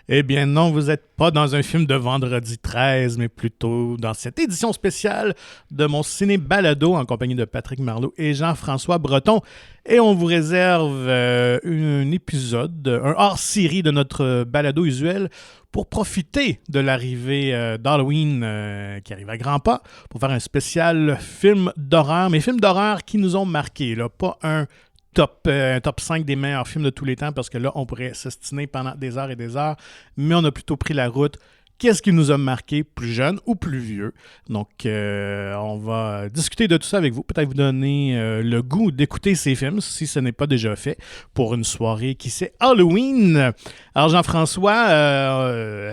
Eh bien non, vous n'êtes pas dans un film de vendredi 13, mais plutôt dans cette édition spéciale de mon ciné-balado en compagnie de Patrick Marleau et Jean-François Breton. Et on vous réserve un épisode, un hors-série de notre balado usuel pour profiter de l'arrivée d'Halloween qui arrive à grands pas, pour faire un spécial film d'horreur, mais films d'horreur qui nous ont marqués, là, pas un top 5 des meilleurs films de tous les temps, parce que là, on pourrait s'ostiner pendant des heures et des heures, mais on a plutôt pris la route. Qu'est-ce qui nous a marqué, plus jeune ou plus vieux? Donc, on va discuter de tout ça avec vous, peut-être vous donner le goût d'écouter ces films, si ce n'est pas déjà fait, pour une soirée qui c'est Halloween. Alors, Jean-François,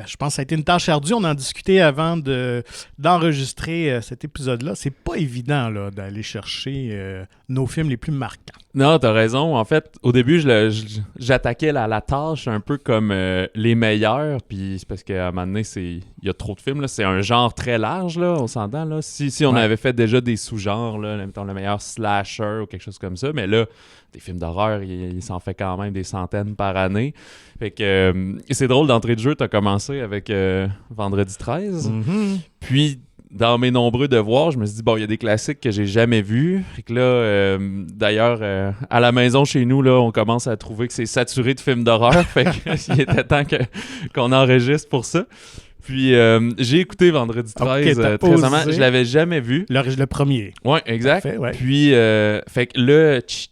je pense que ça a été une tâche ardue. On en discutait avant d'enregistrer cet épisode-là. C'est pas évident là, d'aller chercher nos films les plus marquants. Non, t'as raison. En fait, au début, j'attaquais la tâche un peu comme les meilleurs, puis c'est parce qu'à un moment donné, il y a trop de films. Là. C'est un genre très large, là, on s'entend. Là. Si on avait fait déjà des sous-genres, là, mettons le meilleur slasher ou quelque chose comme ça, mais là, des films d'horreur, il s'en fait quand même des centaines par année. Fait que c'est drôle, d'entrée de jeu, t'as commencé avec Vendredi 13. Mm-hmm. Puis, dans mes nombreux devoirs, je me suis dit, bon, il y a des classiques que j'ai jamais vus. Fait que là, d'ailleurs, à la maison chez nous, là, on commence à trouver que c'est saturé de films d'horreur. Fait qu'il était temps qu'on enregistre pour ça. Puis, j'ai écouté Vendredi 13 très récemment. Je l'avais jamais vu. Le premier. Ouais, exact. Parfait, ouais. Puis, fait que là, tu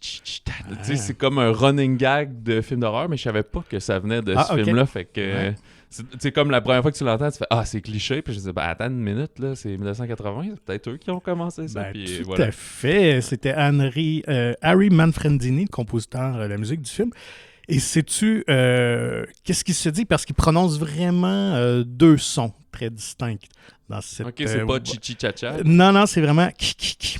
sais, c'est comme un running gag de film d'horreur, mais je savais pas que ça venait de ce film-là. Fait que... C'est comme la première fois que tu l'entends, tu fais « Ah, c'est cliché », puis je dis « Ben, attends une minute, là, c'est 1980, c'est peut-être eux qui ont commencé ça. » Puis tout voilà. à fait. C'était Harry Manfredini, le compositeur de la musique du film. Et sais-tu qu'est-ce qu'il se dit? Parce qu'il prononce vraiment deux sons très distincts dans cette... Ok, c'est pas chichi-cha-cha. Non, c'est vraiment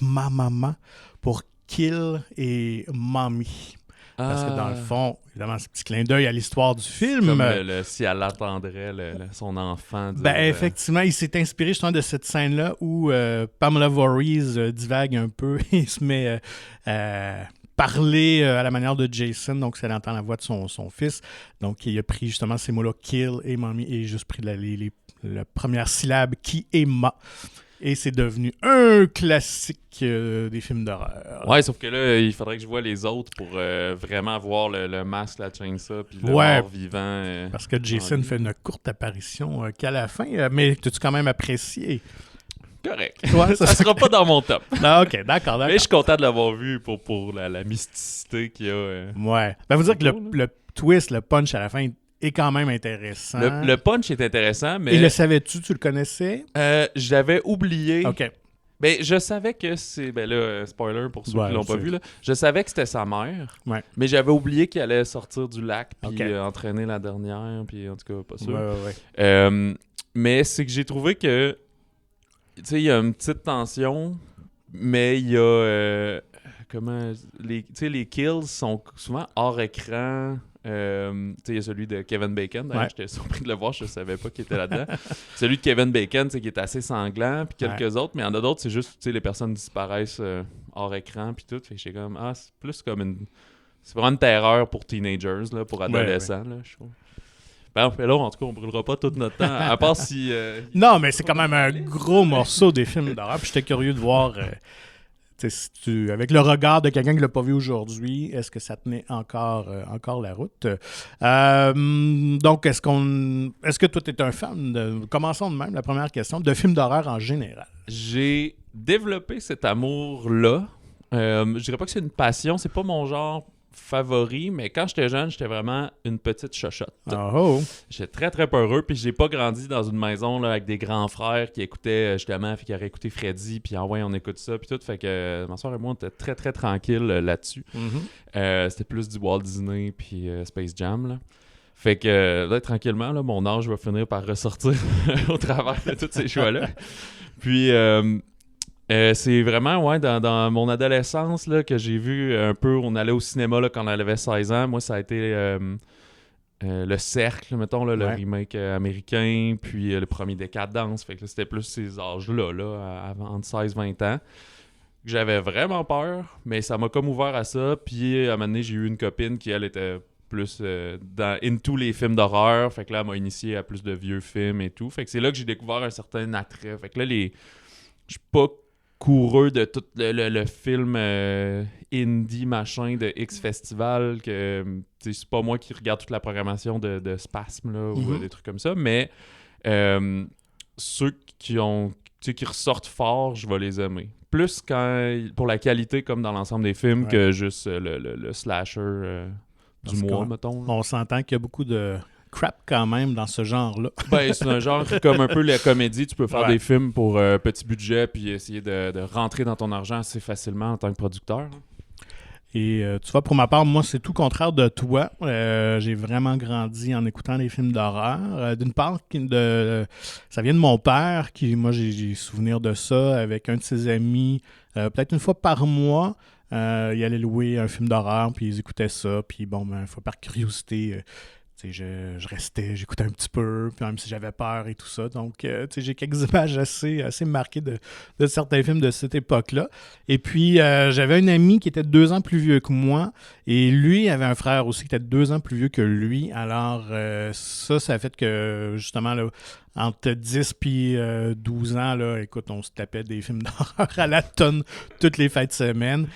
ma pour kill et mommy. Parce que dans le fond, évidemment, c'est un petit clin d'œil à l'histoire du film. Comme si elle attendrait son enfant. Effectivement, il s'est inspiré justement de cette scène-là où Pamela Voorhees divague un peu et se met parler à la manière de Jason, donc elle entend la voix de son fils. Donc il a pris justement ces mots-là, kill et mommy, et juste pris la première syllabe, qui est ma. Et c'est devenu un classique des films d'horreur. Ouais, sauf que là, il faudrait que je voie les autres pour vraiment voir le masque, la chainsaw, puis le mort vivant. Parce que Jason fait une courte apparition qu'à la fin, mais t'as-tu quand même apprécié? Correct. Ouais, ça sera pas dans mon top. Ah, ok, d'accord. Mais je suis content de l'avoir vu pour la mysticité qu'il y a. Ouais. Ben, vous dire que le twist, le punch à la fin est quand même intéressant. Le punch est intéressant, mais... Et le savais-tu? Tu le connaissais? Je l'avais oublié. OK. Ben, je savais que c'est... Ben là, spoiler pour ceux qui l'ont pas vu, là. Je savais que c'était sa mère, mais j'avais oublié qu'elle allait sortir du lac puis entraîner la dernière, puis en tout cas, pas sûr. Ouais. Mais c'est que j'ai trouvé que... Tu sais, il y a une petite tension, mais il y a... les kills sont souvent hors écran. Il y a celui de Kevin Bacon. D'ailleurs, j'étais surpris de le voir, je savais pas qu'il était là-dedans. Celui de Kevin Bacon, qui est assez sanglant, puis quelques autres, mais il y en a d'autres, c'est juste, les personnes disparaissent hors écran, puis tout. Fait que j'étais comme, c'est plus comme c'est vraiment une terreur pour teenagers, là, pour adolescents, là, je trouve. Ben, là, en tout cas, on brûlera pas tout notre temps, à part si... Non, mais c'est quand même un gros morceau des films d'horreur, puis j'étais curieux de voir... avec le regard de quelqu'un qui ne l'a pas vu aujourd'hui, est-ce que ça tenait encore la route? Donc, est-ce que toi, tu es un fan commençons de même, la première question, de films d'horreur en général? J'ai développé cet amour-là. Je dirais pas que c'est une passion, c'est pas mon genre favori, mais quand j'étais jeune, j'étais vraiment une petite chochotte. J'étais très très peureux, puis j'ai pas grandi dans une maison là, avec des grands frères qui écoutaient justement, qui auraient écouté Freddy, puis on écoute ça, puis tout, fait que ma soeur et moi, on était très très tranquilles là-dessus. Mm-hmm. C'était plus du Walt Disney puis Space Jam, là. Fait que là, tranquillement, là, mon âge va finir par ressortir au travers de tous ces choix-là. Puis c'est vraiment, dans mon adolescence là, que j'ai vu un peu, on allait au cinéma là, quand on avait 16 ans. Moi, ça a été Le Cercle, mettons, là, le remake américain, puis le premier Décadence. Fait que là, c'était plus ces âges-là, entre 16-20 ans. J'avais vraiment peur, mais ça m'a comme ouvert à ça. Puis à un moment donné, j'ai eu une copine qui, elle, était plus into les films d'horreur. Fait que là, elle m'a initié à plus de vieux films et tout. Fait que c'est là que j'ai découvert un certain attrait. Fait que là, je suis pas coureux de tout le film indie machin de X Festival, que c'est pas moi qui regarde toute la programmation de Spasm là, ou des trucs comme ça, mais ceux qui ressortent fort, je vais les aimer. Plus pour la qualité comme dans l'ensemble des films que juste le slasher du mois, mettons. On s'entend qu'il y a beaucoup de crap quand même dans ce genre-là. Ben, c'est un genre comme un peu la comédie. Tu peux faire des films pour petit budget puis essayer de rentrer dans ton argent assez facilement en tant que producteur. Et tu vois, pour ma part, moi, c'est tout le contraire de toi. J'ai vraiment grandi en écoutant des films d'horreur. D'une part, ça vient de mon père, qui, moi, j'ai souvenir de ça avec un de ses amis, peut-être une fois par mois. Il allait louer un film d'horreur, puis ils écoutaient ça. Puis bon, une fois par curiosité... je restais, j'écoutais un petit peu, puis même si j'avais peur et tout ça. Donc, j'ai quelques images assez marquées de certains films de cette époque-là. Et puis, j'avais un ami qui était 2 ans plus vieux que moi, et lui avait un frère aussi qui était 2 ans plus vieux que lui. Alors, ça a fait que, justement, là, entre 10 puis 12 ans, là, écoute, on se tapait des films d'horreur à la tonne toutes les fêtes de semaine.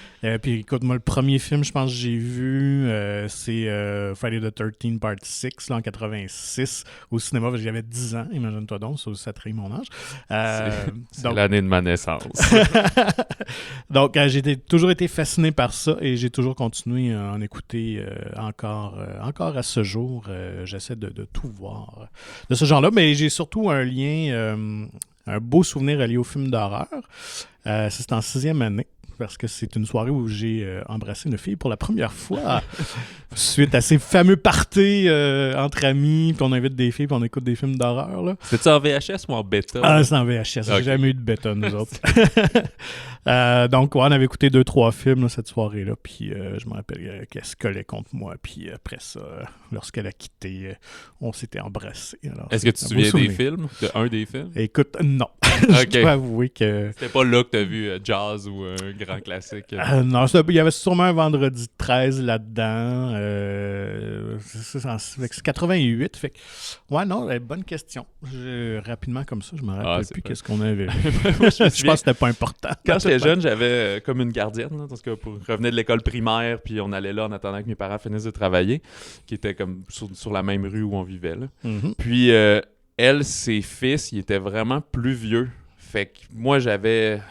Puis écoute, moi, le premier film, je pense que j'ai vu, c'est Friday the 13th Part 6, là, en 86, au cinéma, parce que j'avais 10 ans, imagine-toi donc, ça trahit mon âge. C'est l'année de ma naissance. Donc, j'ai toujours été fasciné par ça, et j'ai toujours continué à en écouter encore à ce jour. J'essaie de tout voir de ce genre-là, mais j'ai surtout un lien, un beau souvenir relié au film d'horreur. C'est en 6e année, parce que c'est une soirée où j'ai embrassé une fille pour la première fois, suite à ces fameux parties entre amis, puis on invite des filles, puis on écoute des films d'horreur. Là. C'est-tu en VHS ou en bêta? Ah, c'est en VHS. Okay. J'ai jamais eu de bêta, nous autres. Donc, on avait écouté 2-3 films là, cette soirée-là, puis je me rappelle qu'elle se collait contre moi, puis après ça, lorsqu'elle a quitté, on s'était embrassés. Est-ce que tu te souviens des films? De un des films? Écoute, non. Je dois avouer que... C'était pas là que t'as vu Jazz ou un grand classique? Non, il y avait sûrement un Vendredi 13 là-dedans. C'est 88. Fait que... Ouais, non, bonne question. Rapidement comme ça, je me rappelle plus qu'est-ce qu'on avait vu. Je pense que c'était pas important. Quand j'étais jeune, j'avais comme une gardienne, là, parce que revenais de l'école primaire, puis on allait là en attendant que mes parents finissent de travailler, qui était comme sur la même rue où on vivait. Là. Mm-hmm. Puis elle, ses fils, ils étaient vraiment plus vieux. Fait que moi, j'avais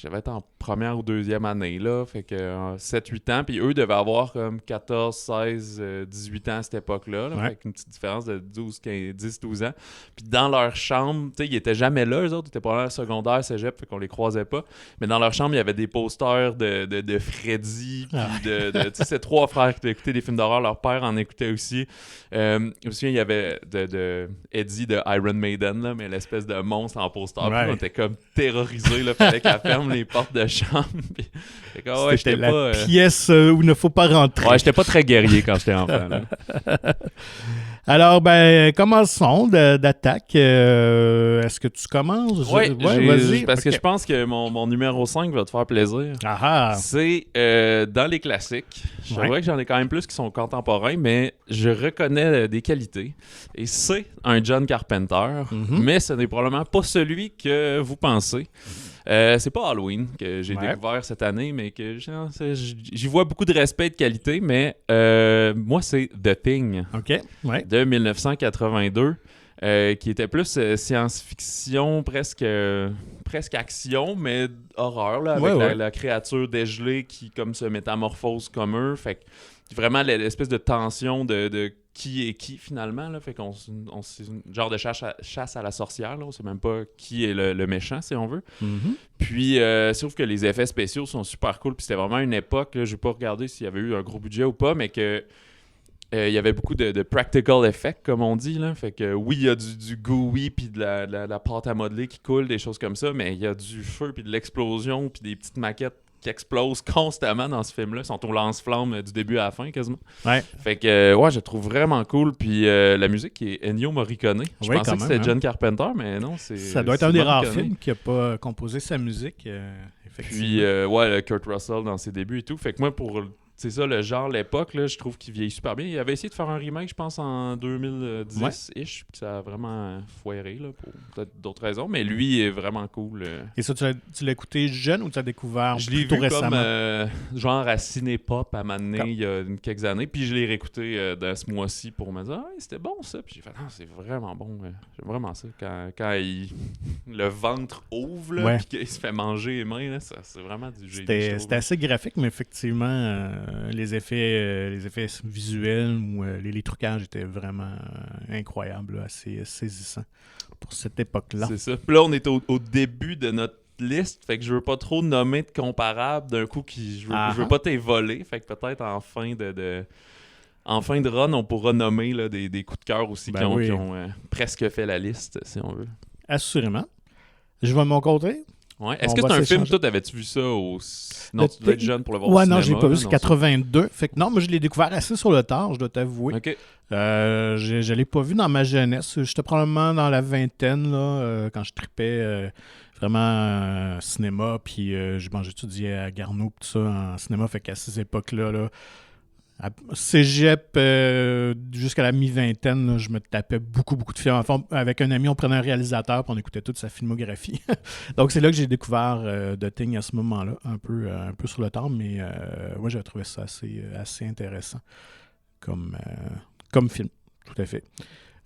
été en première ou deuxième année, là, fait que 7-8 ans, puis eux devaient avoir comme 14, 16, 18 ans à cette époque-là, là, fait qu'une petite différence de 10-12 ans. Puis dans leur chambre, tu sais, ils étaient jamais là, eux autres, ils étaient pas là secondaire, cégep, fait qu'on les croisait pas, mais dans leur chambre, il y avait des posters de Freddy, puis tu sais, c'est 3 frères qui écoutaient des films d'horreur, leur père en écoutait aussi. Je me souviens, il y avait de Eddie de Iron Maiden, là, mais l'espèce de monstre en poster, puis on était comme terrorisés, là, fallait qu'elle ferme les portes de chambre. C'était la pièce où il ne faut pas rentrer. Ouais, j'étais pas très guerrier quand j'étais enfant. Alors, commençons d'attaque. Est-ce que tu commences? Oui, vas-y. Parce que je pense que mon numéro 5 va te faire plaisir. Ah. C'est dans les classiques. Je vrai que j'en ai quand même plus qui sont contemporains, mais je reconnais des qualités. Et c'est un John Carpenter, mais ce n'est probablement pas celui que vous pensez. C'est pas Halloween que j'ai découvert cette année, mais que j'y vois beaucoup de respect et de qualité, mais moi, c'est The Thing de 1982, qui était plus science-fiction, presque action, mais horreur, là, avec la créature dégelée qui comme se métamorphose comme eux. Fait que vraiment l'espèce de tension de qui est qui finalement, là, fait qu'on c'est un genre de chasse à la sorcière, là, on sait même pas qui est le méchant si on veut. Puis sauf que les effets spéciaux sont super cool, puis c'était vraiment une époque, là, j'ai pas regardé s'il y avait eu un gros budget ou pas, mais que il y avait beaucoup de practical effects, comme on dit, là. Fait que oui, il y a du gooey puis de la pâte à modeler qui coule, des choses comme ça, mais il y a du feu puis de l'explosion puis des petites maquettes qui explosent constamment dans ce film-là. Ils sont au lance-flamme du début à la fin, quasiment. Fait que, je le trouve vraiment cool. Puis la musique qui est Ennio Morricone. Je pensais que c'était John Carpenter, mais non, c'est... Ça doit être un des rares films qui n'a pas composé sa musique, effectivement. Puis, le Kurt Russell dans ses débuts et tout. Fait que moi, pour c'est ça, le genre, l'époque, là, je trouve qu'il vieillit super bien. Il avait essayé de faire un remake, je pense, en 2010-ish, puis ça a vraiment foiré, là, pour peut-être d'autres raisons, mais lui, il est vraiment cool. Et ça, tu l'as écouté jeune ou tu l'as découvert Je l'ai plutôt vu récemment? comme, genre à Cinépop à Mané, Comme. il y a quelques années, puis je l'ai réécouté dans ce mois-ci pour me dire « Ah, c'était bon, ça! » Puis j'ai fait « Non, c'est vraiment bon, j'aime vraiment ça. » Quand le ventre ouvre, là, puis qu'il se fait manger les mains, là, c'est vraiment du génie. C'était assez graphique, mais effectivement, les effets visuels ou les trucages étaient vraiment incroyables, là, assez saisissants pour cette époque-là. C'est ça. Puis là, on est au début de notre liste, fait que je veux pas trop nommer de comparables d'un coup je veux pas t'évoler, fait que peut-être en fin de run, on pourra nommer là, des coups de cœur aussi qui ont presque fait la liste, si on veut. Assurément. Je vais de mon côté. Ouais. Est-ce que c'est un film, toi, t'avais-tu vu ça au... Non, tu devais être jeune pour le voir au cinéma. Non, je l'ai pas vu, c'est non, 82. Fait que non, moi, je l'ai découvert assez sur le tard, je dois t'avouer. OK. Je l'ai pas vu dans ma jeunesse. J'étais probablement dans la vingtaine, là, quand je tripais vraiment cinéma, puis j'étudiais à Garneau, tout ça, en cinéma. Fait qu'à ces époques-là, là, à cégep jusqu'à la mi-vingtaine, là, je me tapais beaucoup de films. Enfin, avec un ami, on prenait un réalisateur puis on écoutait toute sa filmographie. Donc c'est là que j'ai découvert The Thing à ce moment-là, un peu sur le temps, mais moi j'avais trouvé ça assez intéressant comme film, tout à fait.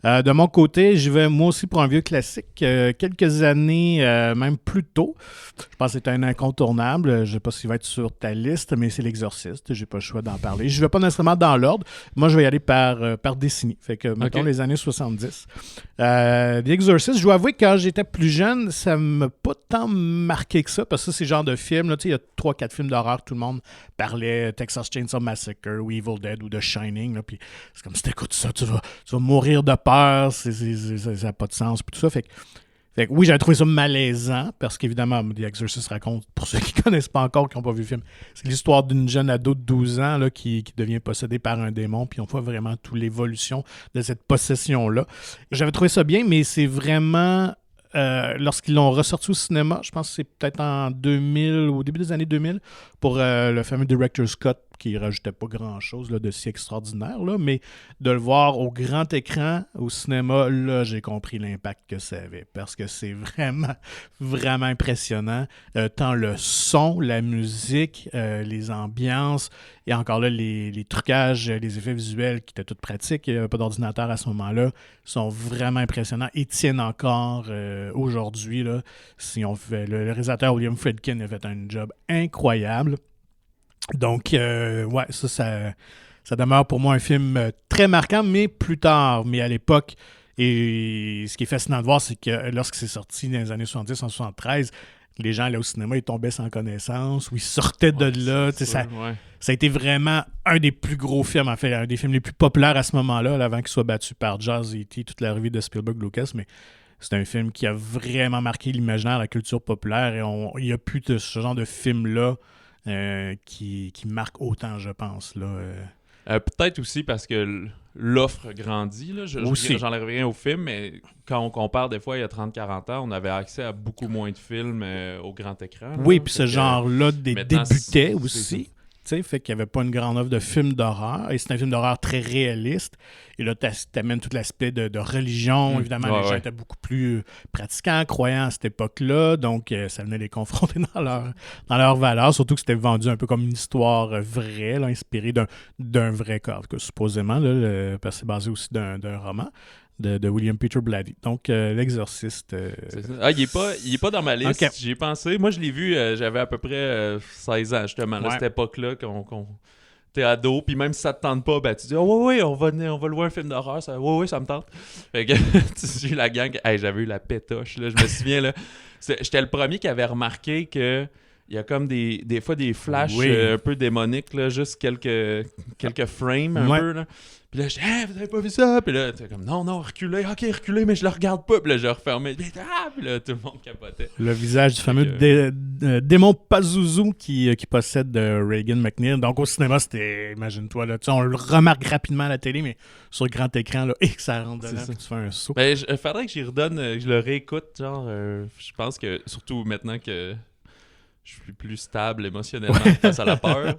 De mon côté, je vais moi aussi pour un vieux classique. Quelques années, même plus tôt, je pense que c'est un incontournable. Je ne sais pas s'il va être sur ta liste, mais c'est L'Exorciste. J'ai pas le choix d'en parler. Je ne vais pas nécessairement dans l'ordre. Moi, je vais y aller par décennie. Fait que, mettons, les années 70. The Exorcist, je dois avouer que quand j'étais plus jeune, ça ne m'a pas tant marqué que ça, parce que ça, c'est le genre de film. Là, il y a 3-4 films d'horreur, tout le monde parlait Texas Chainsaw Massacre ou Evil Dead ou The Shining. Là, puis c'est comme si t'écoutes ça, tu vas mourir de peur. Ça n'a pas de sens, puis tout ça. Fait que oui, j'avais trouvé ça malaisant, parce qu'évidemment, The Exorcist raconte, pour ceux qui ne connaissent pas encore, qui n'ont pas vu le film, c'est l'histoire d'une jeune ado de 12 ans là, qui devient possédée par un démon, puis on voit vraiment toute l'évolution de cette possession-là. J'avais trouvé ça bien, mais c'est vraiment... lorsqu'ils l'ont ressorti au cinéma, je pense que c'est peut-être en 2000, au début des années 2000, pour le fameux Director's Cut, qui rajoutait pas grand-chose là, de si extraordinaire, là, mais de le voir au grand écran, au cinéma, là, j'ai compris l'impact que ça avait, parce que c'est vraiment, vraiment impressionnant. Tant le son, la musique, les ambiances, et encore là, les trucages, les effets visuels qui étaient tous pratiques, il n'y avait pas d'ordinateur à ce moment-là, sont vraiment impressionnants et tiennent encore aujourd'hui. Là, si on fait, le réalisateur William Friedkin a fait un job incroyable. Donc, ouais, ça demeure pour moi un film très marquant, mais plus tard. Mais à l'époque, et ce qui est fascinant de voir, c'est que lorsque c'est sorti dans les années 70, en 73, les gens allaient au cinéma, ils tombaient sans connaissance, ou ils sortaient de là. Ça a été vraiment un des plus gros films, en fait, un des films les plus populaires à ce moment-là, avant qu'il soit battu par Jaws, E.T., toute la revue de Spielberg, Lucas, mais c'est un film qui a vraiment marqué l'imaginaire, la culture populaire, et il n'y a plus de ce genre de film-là qui marque autant, je pense. Là, peut-être aussi parce que l'offre grandit. Là. J'enlève rien au film, mais quand on compare des fois, il y a 30-40 ans, on avait accès à beaucoup moins de films au grand écran. Là. Oui, puis ce genre-là débutait aussi. Fait qu'il n'y avait pas une grande offre de films d'horreur. Et c'est un film d'horreur très réaliste. Et là, t'amènes tout l'aspect de religion. Évidemment, les gens étaient beaucoup plus pratiquants, croyants à cette époque-là. Donc, ça venait les confronter dans leur valeur. Surtout que c'était vendu un peu comme une histoire vraie, là, inspirée d'un vrai cas, supposément, là, parce que c'est basé aussi d'un roman. De William Peter Blatty. Donc, L'Exorciste... il est pas dans ma liste. Okay. J'y ai pensé. Moi, je l'ai vu, j'avais à peu près 16 ans, justement, à cette époque-là, t'es ado, puis même si ça te tente pas, ben tu dis « Oh oui, on va louer un film d'horreur. Oui, ça me tente. » Fait que j'ai eu la gang... Hey, j'avais eu la pétoche, là. Je me souviens, là. J'étais le premier qui avait remarqué que il y a comme des fois des flashs un peu démoniques, là, juste quelques frames un peu, là. Puis là, je dis, hey, vous avez pas vu ça? Puis là, t'es comme, non, reculez, mais je le regarde pas. Puis là, je refermais. Puis là, tout le monde capotait. Le visage du fameux démon Pazuzu qui possède Reagan McNeil. Donc, au cinéma, c'était, imagine-toi, là, on le remarque rapidement à la télé, mais sur le grand écran, là, et que ça rentre dedans, puis tu fais un saut. Ben, il faudrait que j'y redonne, je le réécoute, genre, je pense que, surtout maintenant que je suis plus stable émotionnellement face à la peur,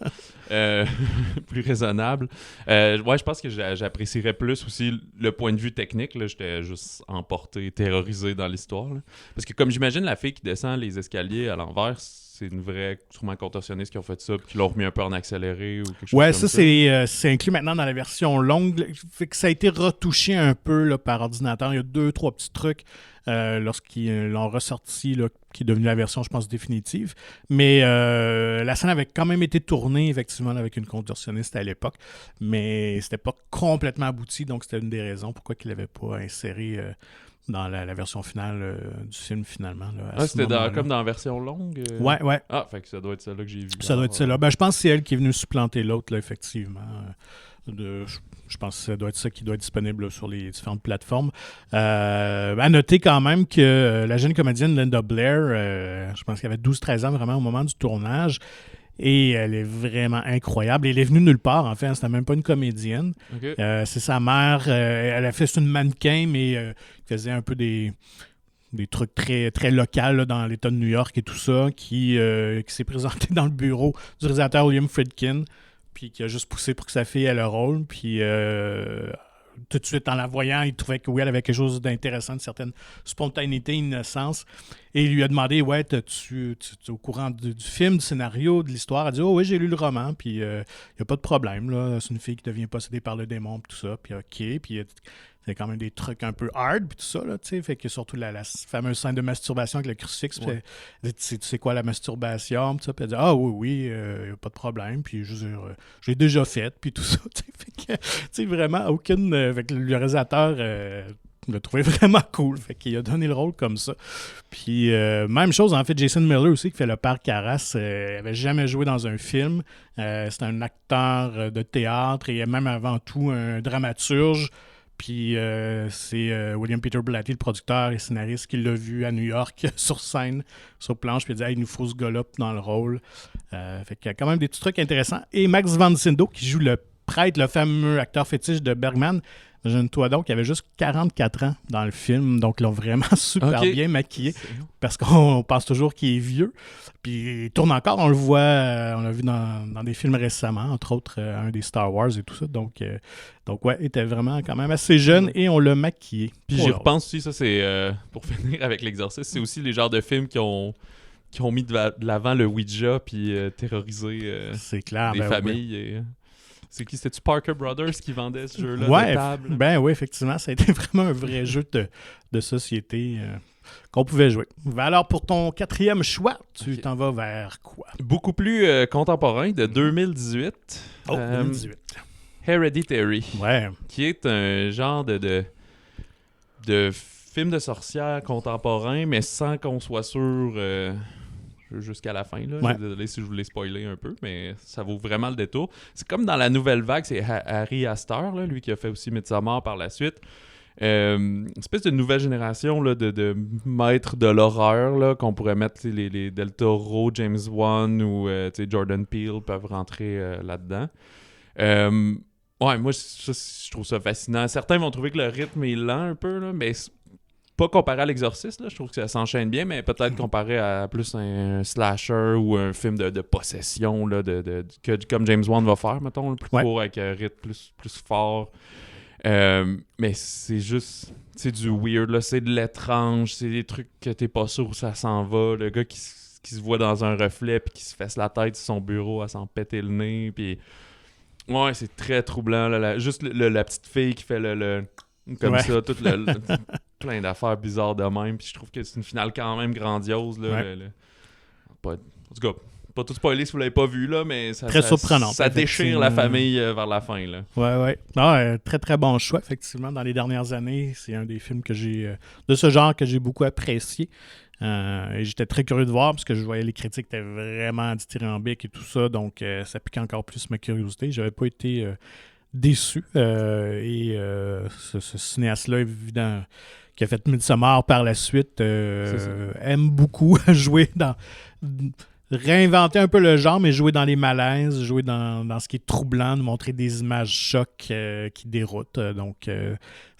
plus raisonnable. Ouais, je pense que j'apprécierais plus aussi le point de vue technique. Là, j'étais juste emporté, terrorisé dans l'histoire. Là. Parce que comme j'imagine la fille qui descend les escaliers à l'envers, c'est une vraie, sûrement contorsionniste qui ont fait ça, puis qui l'ont remis un peu en accéléré ou quelque chose Ouais, comme ça, ça. c'est inclus maintenant dans la version longue. Fait que ça a été retouché un peu là, par ordinateur. Il y a 2-3 petits trucs lorsqu'ils l'ont ressorti, là, qui est devenu la version, je pense, définitive. Mais la scène avait quand même été tournée, effectivement, là, avec une contorsionniste à l'époque. Mais c'était pas complètement abouti, donc c'était une des raisons pourquoi ils l'avaient pas inséré dans la version finale du film, finalement. Là, C'était comme dans la version longue? Ouais. Ah, fait que ça doit être celle-là que j'ai vue. Ça doit être celle-là. Ben, je pense que c'est elle qui est venue supplanter l'autre, là, effectivement. Je pense que ça doit être ça qui doit être disponible là, sur les différentes plateformes. À noter quand même que la jeune comédienne Linda Blair, je pense qu'elle avait 12-13 ans vraiment au moment du tournage. Et elle est vraiment incroyable. Elle est venue nulle part, en fait. C'était même pas une comédienne. Okay. C'est sa mère. Elle a fait une mannequin, mais faisait un peu des trucs très, très locaux là, dans l'État de New York et tout ça, qui s'est présenté dans le bureau du réalisateur William Friedkin, puis qui a juste poussé pour que sa fille ait le rôle. Puis tout de suite, en la voyant, il trouvait que oui, elle avait quelque chose d'intéressant, une certaine spontanéité, innocence. Et il lui a demandé, ouais, tu es au courant du film, du scénario, de l'histoire? Elle a dit, oh oui, j'ai lu le roman, puis il n'y a pas de problème, là. C'est une fille qui devient possédée par le démon, puis tout ça, puis OK, puis c'est quand même des trucs un peu hard, puis tout ça, là, tu sais, fait que surtout la fameuse scène de masturbation avec le crucifix, ouais. Puis tu sais quoi la masturbation, puis ça, puis elle dit, ah oui, y a pas de problème, puis je veux dire, je l'ai déjà fait, puis tout ça, tu sais, fait que, tu sais, vraiment, aucune, avec le réalisateur, l'a trouvé vraiment cool, fait qu'il a donné le rôle comme ça. Puis même chose, en fait, Jason Miller aussi, qui fait le père Carras, avait jamais joué dans un film, c'est un acteur de théâtre et même avant tout un dramaturge. Puis c'est William Peter Blatty, le producteur et scénariste, qui l'a vu à New York sur scène, sur planche, puis il a dit hey, il nous faut ce gars-là dans le rôle. Fait qu'il y a quand même des petits trucs intéressants. Et Max von Sydow, qui joue le prêtre, le fameux acteur fétiche de Bergman, imagine-toi donc, il avait juste 44 ans dans le film, donc ils l'ont vraiment super bien maquillé, parce qu'on pense toujours qu'il est vieux. Puis il tourne encore, on le voit, on l'a vu dans des films récemment, entre autres un des Star Wars et tout ça. Donc ouais, il était vraiment quand même assez jeune et on l'a maquillé. Puis j'y repense aussi, ça c'est, pour finir avec l'exorcisme, c'est aussi les genres de films qui ont mis de l'avant le Ouija puis terrorisé c'est clair, des familles. Et, c'est qui? C'était-tu Parker Brothers qui vendait ce jeu-là de table? Ben oui, effectivement, ça a été vraiment un vrai jeu de société qu'on pouvait jouer. Alors, pour ton 4e choix, tu t'en vas vers quoi? Beaucoup plus contemporain, de 2018. Oh, 2018. Hereditary. Ouais. Qui est un genre de film de sorcière contemporain, mais sans qu'on soit sûr jusqu'à la fin. Là. Ouais. Désolé si je voulais spoiler un peu, mais ça vaut vraiment le détour. C'est comme dans la nouvelle vague, c'est Harry Astor, là, lui qui a fait aussi Midsommar par la suite. Une espèce de nouvelle génération là, de maîtres de l'horreur là, qu'on pourrait mettre les Del Toro, James Wan ou Jordan Peele peuvent rentrer là-dedans. Ouais, moi je trouve ça fascinant. Certains vont trouver que le rythme est lent un peu, là, mais pas comparé à l'Exorciste, là, je trouve que ça s'enchaîne bien, mais peut-être comparé à plus un slasher ou un film de possession là, comme James Wan va faire, mettons, le plus court avec un rythme plus fort. Mais c'est juste, c'est du weird, là, c'est de l'étrange, c'est des trucs que t'es pas sûr où ça s'en va. Le gars qui se voit dans un reflet puis qui se fesse la tête sur son bureau à s'en péter le nez, puis ouais, c'est très troublant. Là, juste la petite fille qui fait le comme ça, tout plein d'affaires bizarres de même. Puis je trouve que c'est une finale quand même grandiose. Là, en tout cas, pas tout spoiler si vous l'avez pas vu, là, mais très surprenant. Ça déchire la famille vers la fin. Là. Ouais. Non, très très bon choix, effectivement. Dans les dernières années, c'est un des films que j'ai de ce genre que j'ai beaucoup apprécié. Et j'étais très curieux de voir parce que je voyais les critiques étaient vraiment dithyrambiques et tout ça, donc ça piquait encore plus ma curiosité. J'avais pas été déçu. Et ce cinéaste-là, évidemment, qui a fait Midsommar par la suite, aime beaucoup jouer dans... réinventer un peu le genre, mais jouer dans les malaises, jouer dans ce qui est troublant, nous montrer des images chocs qui déroutent. Donc,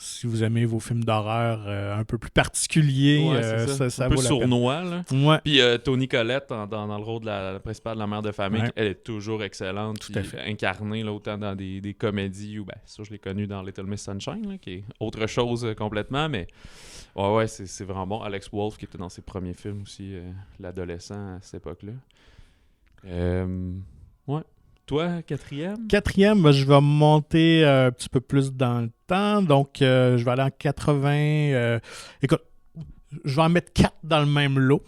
si vous aimez vos films d'horreur un peu plus particuliers, ça un peu vaut la sournois, là. peine. Ouais. Puis Toni Collette, dans le rôle de la principale de la mère de famille, elle est toujours excellente. Tout à fait. Incarnée là, autant dans des comédies, ou ça je l'ai connue dans Little Miss Sunshine, là, qui est autre chose complètement, mais ouais, c'est vraiment bon. Alex Wolff, qui était dans ses premiers films aussi, l'adolescent à cette époque-là. Ouais. Toi, quatrième? Quatrième, je vais monter un petit peu plus dans le temps. Donc, je vais aller en 80. Écoute, je vais en mettre 4 dans le même lot.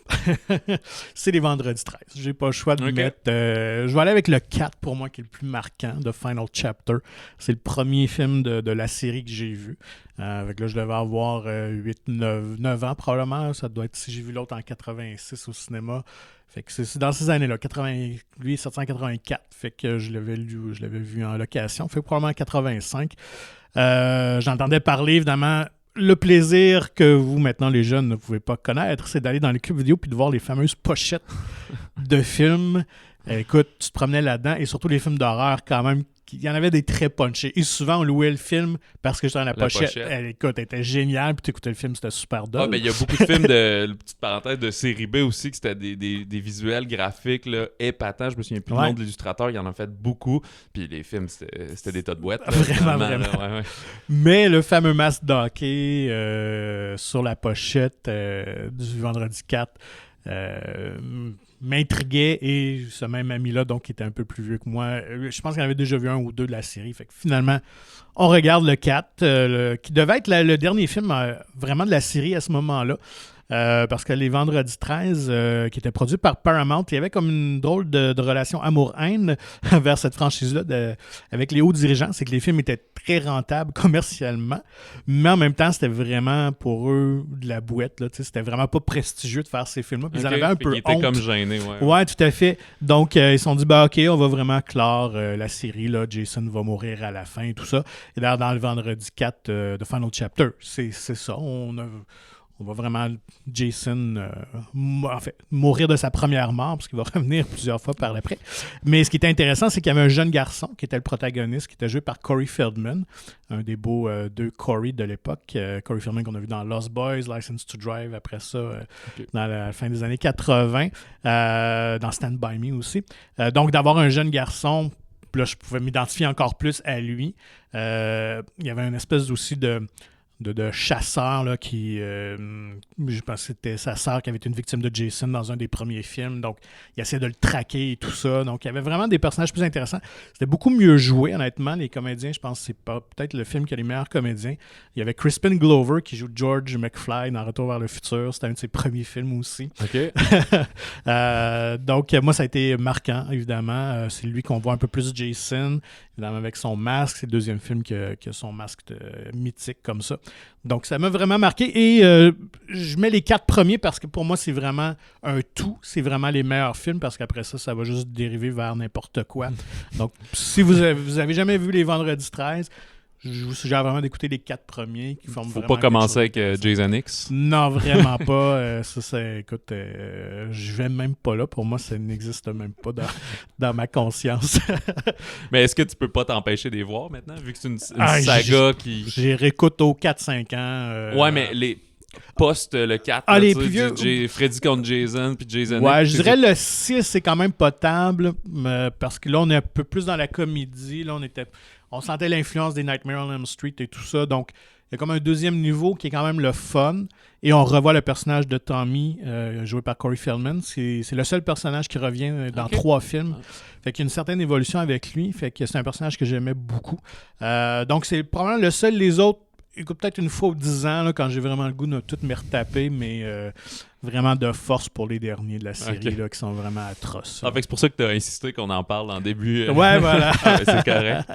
C'est les Vendredis 13. J'ai pas le choix de mettre... je vais aller avec le 4 pour moi qui est le plus marquant, The Final Chapter. C'est le premier film de la série que j'ai vu. Avec là, je devais avoir 9 ans probablement. Ça doit être si j'ai vu l'autre en 86 au cinéma. Fait que c'est dans ces années-là, lui est sorti en 84, fait que je l'avais vu en location, fait que probablement en 85. J'entendais parler, évidemment, le plaisir que vous, maintenant, les jeunes, ne pouvez pas connaître, c'est d'aller dans les clubs vidéo puis de voir les fameuses pochettes de films. Écoute, tu te promenais là-dedans, et surtout les films d'horreur, quand même, il y en avait des très punchés. Et souvent, on louait le film parce que j'étais dans la pochette. Écoute, elle était géniale, puis tu écoutais le film, c'était super drôle. Il y a beaucoup de films petite parenthèse, de série B aussi, que c'était des visuels graphiques là, épatants. Je me souviens plus du nom de l'illustrateur, il en a fait beaucoup. Puis les films, c'était des tas de boîtes. Là, vraiment. Là, ouais. Mais le fameux masque d'hockey sur la pochette du Vendredi 4 m'intriguait, et ce même ami-là, donc qui était un peu plus vieux que moi, je pense qu'il avait déjà vu un ou deux de la série. Fait que finalement, on regarde le 4, qui devait être le dernier film vraiment de la série à ce moment-là. Parce que les Vendredis 13, qui étaient produits par Paramount, il y avait comme une drôle de relation amour-haine vers cette franchise-là avec les hauts dirigeants. C'est que les films étaient très rentables commercialement, mais en même temps, c'était vraiment pour eux de la bouette. Là, c'était vraiment pas prestigieux de faire ces films-là. Puis ils en avaient un peu honte. Ils étaient comme gênés. Ouais, tout à fait. Donc, ils se sont dit, OK, on va vraiment clore la série. Là, Jason va mourir à la fin et tout ça. Et d'ailleurs, dans le Vendredi 4 de Final Chapter, c'est ça. On va vraiment Jason mourir de sa première mort, parce qu'il va revenir plusieurs fois par l'après. Mais ce qui était intéressant, c'est qu'il y avait un jeune garçon qui était le protagoniste, qui était joué par Corey Feldman, un des beaux deux Corey de l'époque. Corey Feldman qu'on a vu dans Lost Boys, License to Drive, après ça, dans la fin des années 80, dans Stand By Me aussi. Donc, d'avoir un jeune garçon, là, je pouvais m'identifier encore plus à lui. Il y avait une espèce aussi de chasseur là, qui, je pense que c'était sa sœur qui avait été une victime de Jason dans un des premiers films, donc il essayait de le traquer et tout ça, donc il y avait vraiment des personnages plus intéressants. C'était beaucoup mieux joué, honnêtement. Les comédiens, je pense que c'est pas peut-être le film qui a les meilleurs comédiens. Il y avait Crispin Glover qui joue George McFly dans Retour vers le futur, c'était un de ses premiers films aussi. Donc moi ça a été marquant, évidemment. C'est lui qu'on voit un peu plus Jason, évidemment avec son masque. C'est le deuxième film qui a son masque mythique comme ça. Donc, ça m'a vraiment marqué. Et je mets les 4 premiers parce que pour moi, c'est vraiment un tout. C'est vraiment les meilleurs films, parce qu'après ça, ça va juste dériver vers n'importe quoi. Donc, si vous avez jamais vu les Vendredis 13, je vous suggère vraiment d'écouter les 4 premiers qui forment. Faut pas commencer avec Jason X. Non, vraiment pas. Écoute, je vais même pas là. Pour moi, ça n'existe même pas dans ma conscience. Mais est-ce que tu peux pas t'empêcher de les voir maintenant, vu que c'est une saga qui... J'y réécoute aux 4-5 ans. Ouais, mais les post le 4, les plus vieux... Freddy contre Jason, puis Jason ouais, X, je dirais le 6, c'est quand même potable, parce que là, on est un peu plus dans la comédie. Là, on sentait l'influence des Nightmare on Elm Street et tout ça. Donc, il y a comme un deuxième niveau qui est quand même le fun. Et on revoit le personnage de Tommy, joué par Corey Feldman. C'est le seul personnage qui revient dans 3 films. Fait qu'il y a une certaine évolution avec lui. Fait que c'est un personnage que j'aimais beaucoup. Donc, c'est probablement le seul. Les autres, écoute, peut-être une fois ou 10 ans, là, quand j'ai vraiment le goût de tout me retaper, mais vraiment de force pour les derniers de la série, là, qui sont vraiment atroces. Fait que c'est pour ça que tu as insisté qu'on en parle en début. Ouais, voilà. C'est correct.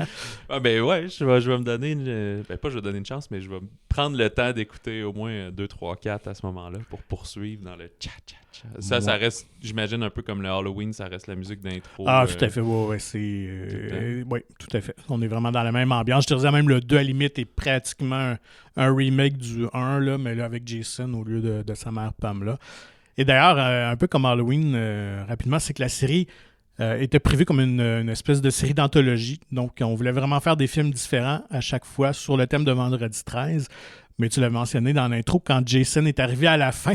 Je vais me donner je vais donner une chance, mais je vais prendre le temps d'écouter au moins 2, 3, 4 à ce moment-là pour poursuivre dans le tcha-tcha-tcha. Ça reste, j'imagine, un peu comme le Halloween, ça reste la musique d'intro. Tout à fait, c'est... oui, tout à fait. On est vraiment dans la même ambiance. Je te disais même le 2, à la limite, est pratiquement un remake du 1, là, mais là, avec Jason au lieu de sa mère Pamela. Et d'ailleurs, un peu comme Halloween, rapidement, c'est que la série était prévu comme une espèce de série d'anthologie. Donc, on voulait vraiment faire des films différents à chaque fois sur le thème de Vendredi 13. Mais tu l'as mentionné dans l'intro, quand Jason est arrivé à la fin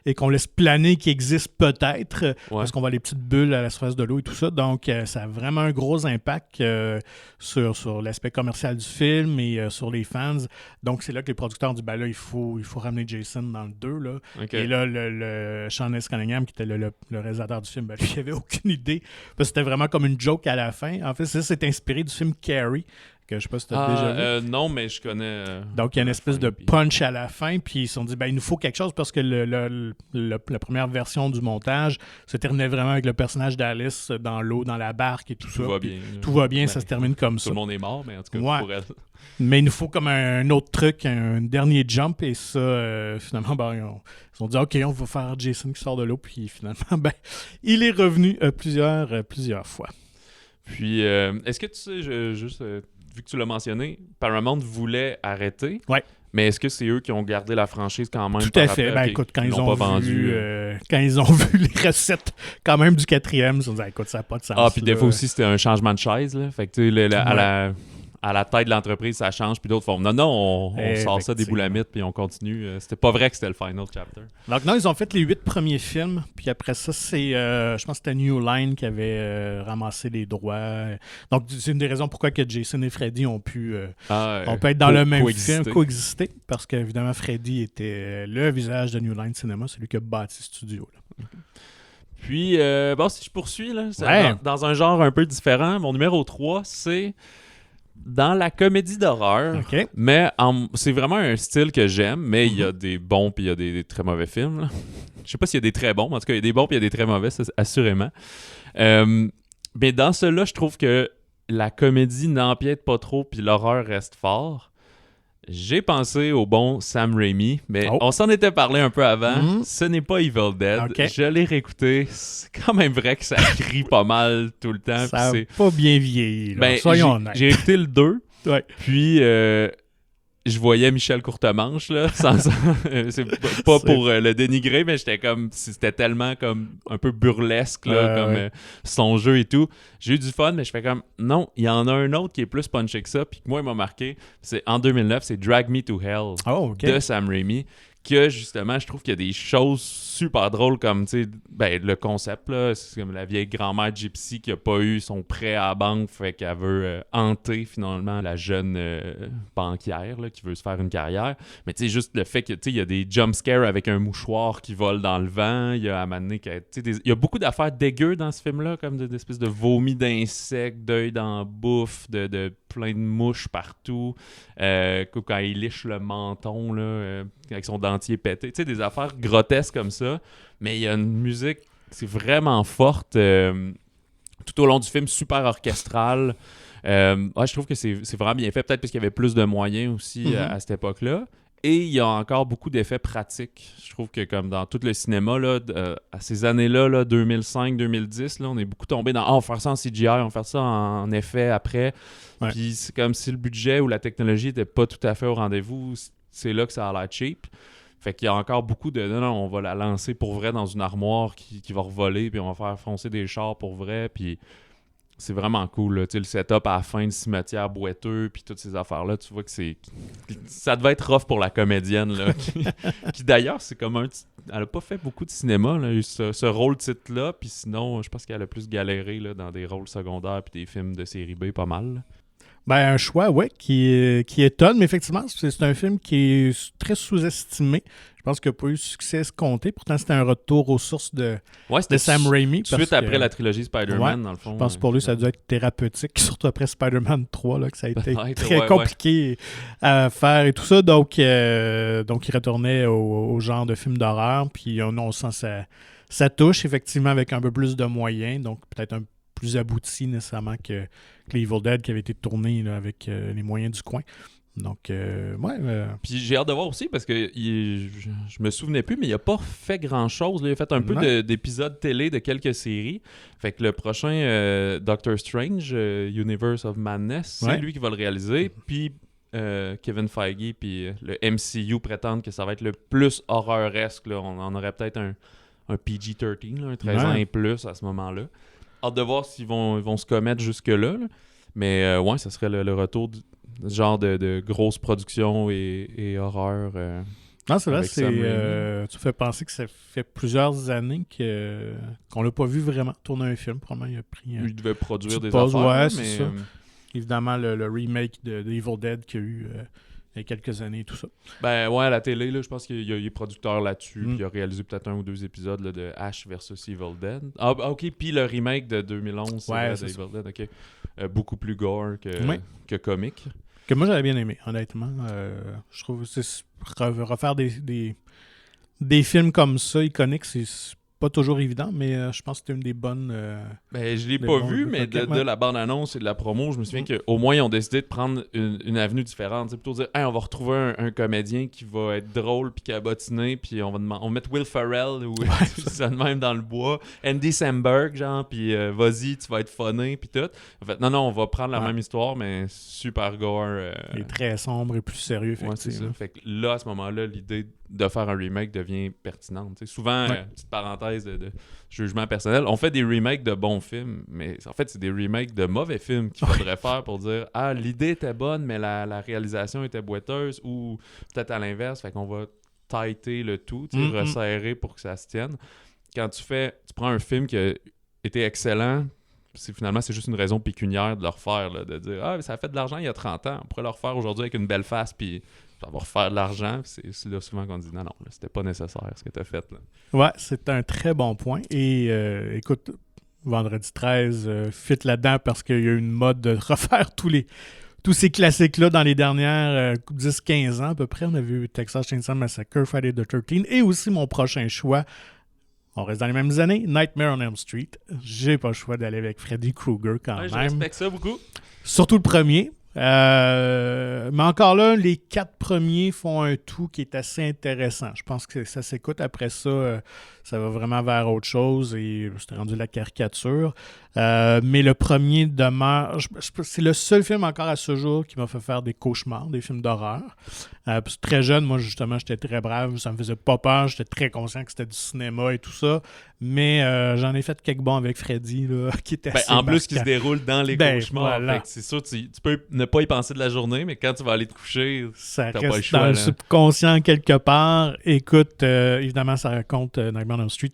et qu'on laisse planer qu'il existe peut-être, parce qu'on voit les petites bulles à la surface de l'eau et tout ça. Donc, ça a vraiment un gros impact sur l'aspect commercial du film et sur les fans. Donc, c'est là que les producteurs ont dit, ben là, il faut ramener Jason dans le 2. Là. Okay. Et là, le Sean S. Cunningham, qui était le réalisateur du film, ben, lui, il avait aucune idée. Parce que c'était vraiment comme une joke à la fin. En fait, ça, c'est inspiré du film Carrie, que je sais pas si tu as déjà vu. Non, mais je connais. Donc, il y a une espèce de punch à la fin, puis ils se sont dit, ben, il nous faut quelque chose parce que la première version du montage se terminait vraiment avec le personnage d'Alice dans l'eau, dans la barque et tout ça. Tout va bien. Tout va bien, ça se termine comme ça. Tout le monde est mort, mais en tout cas, pour elle. Mais il nous faut comme un autre truc, un dernier jump, et ça, finalement, ben, ils ont dit, OK, on va faire Jason qui sort de l'eau, puis finalement, ben, il est revenu plusieurs fois. Puis, est-ce que tu sais, juste... vu que tu l'as mentionné, Paramount voulait arrêter. Ouais. Mais est-ce que c'est eux qui ont gardé la franchise quand même? Tout à fait. Ben, écoute, quand ils ont vu les recettes quand même du 4e, ils se sont dit, écoute, ça n'a pas de sens. Ah, puis des fois aussi, c'était un changement de chaise. Là. Fait que tu sais, à la tête de l'entreprise, ça change, puis d'autres font non, on sort ça des boulamites, puis on continue. C'était pas vrai que c'était le final chapter. Donc non, ils ont fait les 8 premiers films, puis après ça, c'est, je pense que c'était New Line qui avait ramassé les droits. Donc c'est une des raisons pourquoi que Jason et Freddy ont pu être dans le même film, coexister, parce qu'évidemment, Freddy était le visage de New Line Cinema, celui qui a bâti ce studio. Là. Puis, si je poursuis, là, dans un genre un peu différent, mon numéro 3, c'est... dans la comédie d'horreur, mais c'est vraiment un style que j'aime, mais il y a des bons puis il y a des très mauvais films. Là. Je sais pas s'il y a des très bons, mais en tout cas, il y a des bons puis il y a des très mauvais, assurément. Mais dans ceux-là, je trouve que la comédie n'empiète pas trop puis l'horreur reste fort. J'ai pensé au bon Sam Raimi, mais on s'en était parlé un peu avant. Ce n'est pas Evil Dead. Je l'ai réécouté. C'est quand même vrai que ça crie pas mal tout le temps. Ça n'a pas bien vieilli. Soyons honnêtes. J'ai écouté le 2, puis je voyais Michel Courtemanche, là, c'est pas pour le dénigrer, mais j'étais comme, c'était tellement comme un peu burlesque, là, comme son jeu et tout. J'ai eu du fun, mais je fais comme, non, il y en a un autre qui est plus punché que ça, puis que moi, il m'a marqué. C'est en 2009, c'est Drag Me to Hell de Sam Raimi, que justement, je trouve qu'il y a des choses super drôles comme, tu sais, le concept, là, c'est comme la vieille grand-mère gypsy qui a pas eu son prêt à la banque, fait qu'elle veut hanter finalement la jeune banquière, là, qui veut se faire une carrière. Mais tu sais, juste le fait que, tu sais, il y a des jumpscares avec un mouchoir qui vole dans le vent, il y a à un moment donné, il y a beaucoup d'affaires dégueu dans ce film-là, comme des espèces de vomis d'insectes, d'œil dans la bouffe, de plein de mouches partout, quand il liche le menton, là, avec son dentier pété, tu sais, des affaires grotesques comme ça, mais il y a une musique, c'est vraiment forte, tout au long du film, super orchestrale. Je trouve que c'est vraiment bien fait, peut-être parce qu'il y avait plus de moyens aussi à cette époque-là. Et il y a encore beaucoup d'effets pratiques. Je trouve que comme dans tout le cinéma, là, à ces années-là, 2005-2010, là, on est beaucoup tombé dans « on va faire ça en CGI, on va faire ça en effet après. » Puis c'est comme si le budget ou la technologie n'était pas tout à fait au rendez-vous. C'est là que ça a l'air cheap. Fait qu'il y a encore beaucoup de « non, on va la lancer pour vrai dans une armoire qui va revoler, puis on va faire foncer des chars pour vrai. » Puis c'est vraiment cool, là. Tu sais, le setup à la fin, le cimetière boiteux, puis toutes ces affaires-là, tu vois que ça devait être rough pour la comédienne, là, qui d'ailleurs, c'est comme elle a pas fait beaucoup de cinéma, là, ce rôle titre-là, puis sinon, je pense qu'elle a plus galéré là, dans des rôles secondaires puis des films de série B, pas mal. Un choix, qui étonne, mais effectivement, c'est un film qui est très sous-estimé. Je pense qu'il n'a pas eu succès escompté. Pourtant, c'était un retour aux sources de Sam Raimi. Suite après la trilogie Spider-Man, dans le fond. Je pense que pour lui, ça a dû être thérapeutique, surtout après Spider-Man 3, là, que ça a été très compliqué à faire et tout ça. Donc il retournait au genre de film d'horreur. Puis on sent ça touche, effectivement, avec un peu plus de moyens. Donc peut-être un plus abouti nécessairement que les Evil Dead qui avait été tourné là, avec les moyens du coin. Donc, Puis j'ai hâte de voir aussi parce que je me souvenais plus, mais il a pas fait grand-chose. Là. Il a fait un peu d'épisodes télé de quelques séries. Fait que le prochain Doctor Strange, Universe of Madness, c'est lui qui va le réaliser. Puis Kevin Feige puis le MCU prétendent que ça va être le plus horreuresque. Là. On en aurait peut-être un PG-13, là, un 13 ans et plus à ce moment-là. hâte de voir s'ils vont se commettre jusque-là. Là. Mais ouais, ça serait le retour du genre de grosses productions et horreur. Non, c'est vrai, avec Sam Raimi. tu fais penser que ça fait plusieurs années qu'on l'a pas vu vraiment tourner un film. Probablement, il a pris Il devait produire des pause, affaires. ouais, là, c'est mais ça. Évidemment, le remake de Evil Dead qu'il y a eu il y a quelques années et tout ça. ben ouais, à la télé, là, je pense qu'il est producteur là-dessus. Mm. Puis il a réalisé peut-être 1 ou 2 épisodes là, de Ash vs Evil Dead. Ah, ok, puis le remake de 2011 c'est Ouais, vrai, c'est de ça. Evil Dead, ok. Beaucoup plus gore Ouais. que comique. Que moi, j'avais bien aimé, honnêtement. Je trouve que refaire des films comme ça, iconiques, c'est pas toujours évident, mais je pense que c'était une des bonnes... Ben, je l'ai des pas bons vu, jeux mais coquettes, de la bande-annonce et de la promo, je me souviens qu'au moins, ils ont décidé de prendre une avenue différente. C'est plutôt dire, hey, on va retrouver un comédien qui va être drôle puis cabotiner, puis on va mettre Will Ferrell ou ça de même dans le bois. Andy Samberg, genre, puis vas-y, tu vas être funny, puis tout. En fait, non, on va prendre la même histoire, mais super gore. Il est très sombre et plus sérieux, Ouais, c'est effectivement. ça. Fait que là, à ce moment-là, l'idée de faire un remake devient pertinente. T'sais, souvent, petite parenthèse de jugement personnel, on fait des remakes de bons films, mais en fait, c'est des remakes de mauvais films qu'il faudrait faire pour dire « Ah, l'idée était bonne, mais la réalisation était boiteuse » ou peut-être à l'inverse, fait qu'on va tighter le tout, resserrer pour que ça se tienne. Quand tu prends un film qui a été excellent, finalement, c'est juste une raison pécuniaire de le refaire, là, de dire « Ah, mais ça a fait de l'argent il y a 30 ans, on pourrait le refaire aujourd'hui avec une belle face, puis ça va refaire de l'argent. » C'est là souvent qu'on dit « Non, là, c'était pas nécessaire ce que tu as fait. » là. Ouais, c'est un très bon point. Et écoute, Vendredi 13 fit là-dedans parce qu'il y a une mode de refaire tous ces classiques-là dans les dernières 10-15 ans à peu près. On a vu Texas Chainsaw Massacre, Friday the 13 et aussi mon prochain choix. On reste dans les mêmes années, Nightmare on Elm Street. J'ai pas le choix d'aller avec Freddy Krueger quand Ouais, je même. respecte ça beaucoup. Surtout le premier. Mais encore là, les 4 premiers font un tout qui est assez intéressant. Je pense que ça s'écoute. Après ça, ça va vraiment vers autre chose et c'était rendu la caricature. Mais le premier demeure... C'est le seul film encore à ce jour qui m'a fait faire des cauchemars, des films d'horreur. Parce que très jeune, moi justement, j'étais très brave. Ça me faisait pas peur. J'étais très conscient que c'était du cinéma et tout ça. Mais j'en ai fait quelques bons avec Freddy, là, qui était assez en plus, marquant. qui se déroule dans les cauchemars. Voilà. Fait que c'est sûr, tu peux ne pas y penser de la journée, mais quand tu vas aller te coucher, ça t'as pas le reste choix. dans le Là. subconscient quelque part. Écoute, évidemment, ça raconte Nightmare on Elm Street.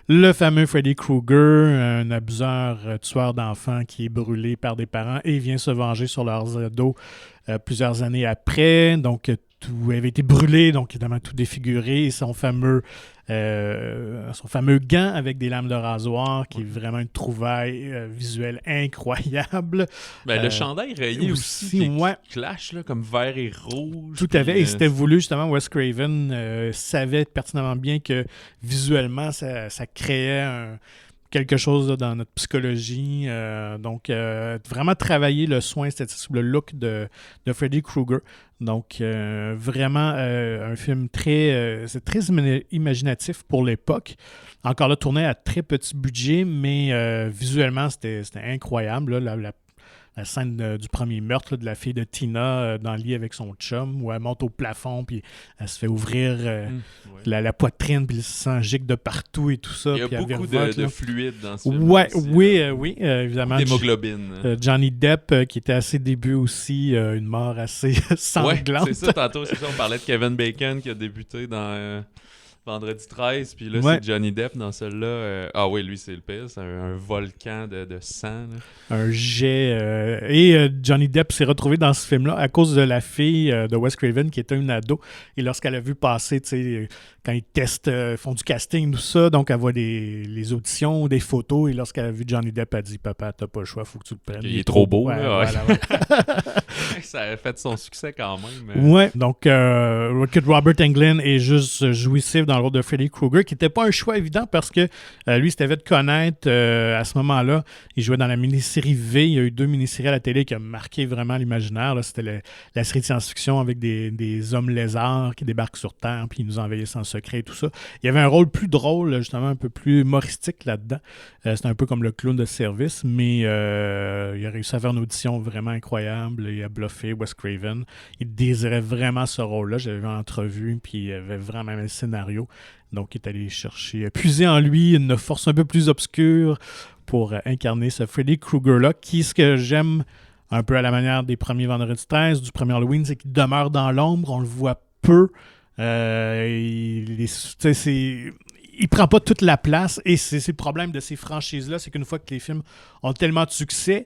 Le fameux Freddy Krueger, un abuseur tueur d'enfants qui est brûlé par des parents et vient se venger sur leurs ados plusieurs années après. Donc, tout avait été brûlé, donc évidemment tout défiguré. Et son fameux gant avec des lames de rasoir, qui est vraiment une trouvaille visuelle incroyable. Le chandail rayé aussi qui clash là, comme vert et rouge. Tout à fait. Et c'était voulu, justement, Wes Craven savait pertinemment bien que visuellement, ça créait quelque chose là, dans notre psychologie. Donc, vraiment travailler le soin esthétique, le look de Freddy Krueger. Donc, vraiment un film c'est très imaginatif pour l'époque. Encore là, tourné à très petit budget, mais visuellement, c'était incroyable. Là, la scène du premier meurtre là, de la fille de Tina dans le lit avec son chum, où elle monte au plafond, puis elle se fait ouvrir la poitrine, puis le sang gicle de partout et tout ça. Il y a puis beaucoup de fluide dans ce film. Ouais, aussi, oui, évidemment. D'hémoglobine. Johnny Depp, qui était à ses débuts aussi, une mort assez sanglante. Ouais, c'est ça, tantôt, on parlait de Kevin Bacon qui a débuté dans... Vendredi 13, puis là, c'est Johnny Depp dans celle-là. Oui, lui, c'est le pire. C'est un volcan de sang. Là. Un jet. Et Johnny Depp s'est retrouvé dans ce film-là à cause de la fille de Wes Craven, qui était une ado. Et lorsqu'elle a vu passer, tu sais, quand ils testent, font du casting, tout ça, donc elle voit les auditions, des photos. Et lorsqu'elle a vu Johnny Depp, elle a dit « Papa, t'as pas le choix, faut que tu le prennes. » Il est trop beau. Ouais, là, voilà. Ça a fait son succès quand même. Ouais, donc Robert Englund est juste jouissif dans le rôle de Freddy Krueger, qui n'était pas un choix évident parce que lui, c'était fait connaître à ce moment-là. Il jouait dans la mini-série V. Il y a eu 2 mini-séries à la télé qui ont marqué vraiment l'imaginaire. Là. C'était la série de science-fiction avec des hommes lézards qui débarquent sur Terre puis ils nous envahissent en secret et tout ça. Il y avait un rôle plus drôle, justement, un peu plus humoristique là-dedans. C'était un peu comme le clown de service, mais il a réussi à faire une audition vraiment incroyable. Il a bluffé Wes Craven. Il désirait vraiment ce rôle-là. J'avais vu en entrevue, puis il avait vraiment un scénario. scénario. Donc, il est allé puiser en lui une force un peu plus obscure pour incarner ce Freddy Krueger-là, qui, ce que j'aime un peu à la manière des premiers Vendredi 13, du premier Halloween, c'est qu'il demeure dans l'ombre, on le voit peu. Il prend pas toute la place, et c'est le problème de ces franchises-là, c'est qu'une fois que les films ont tellement de succès,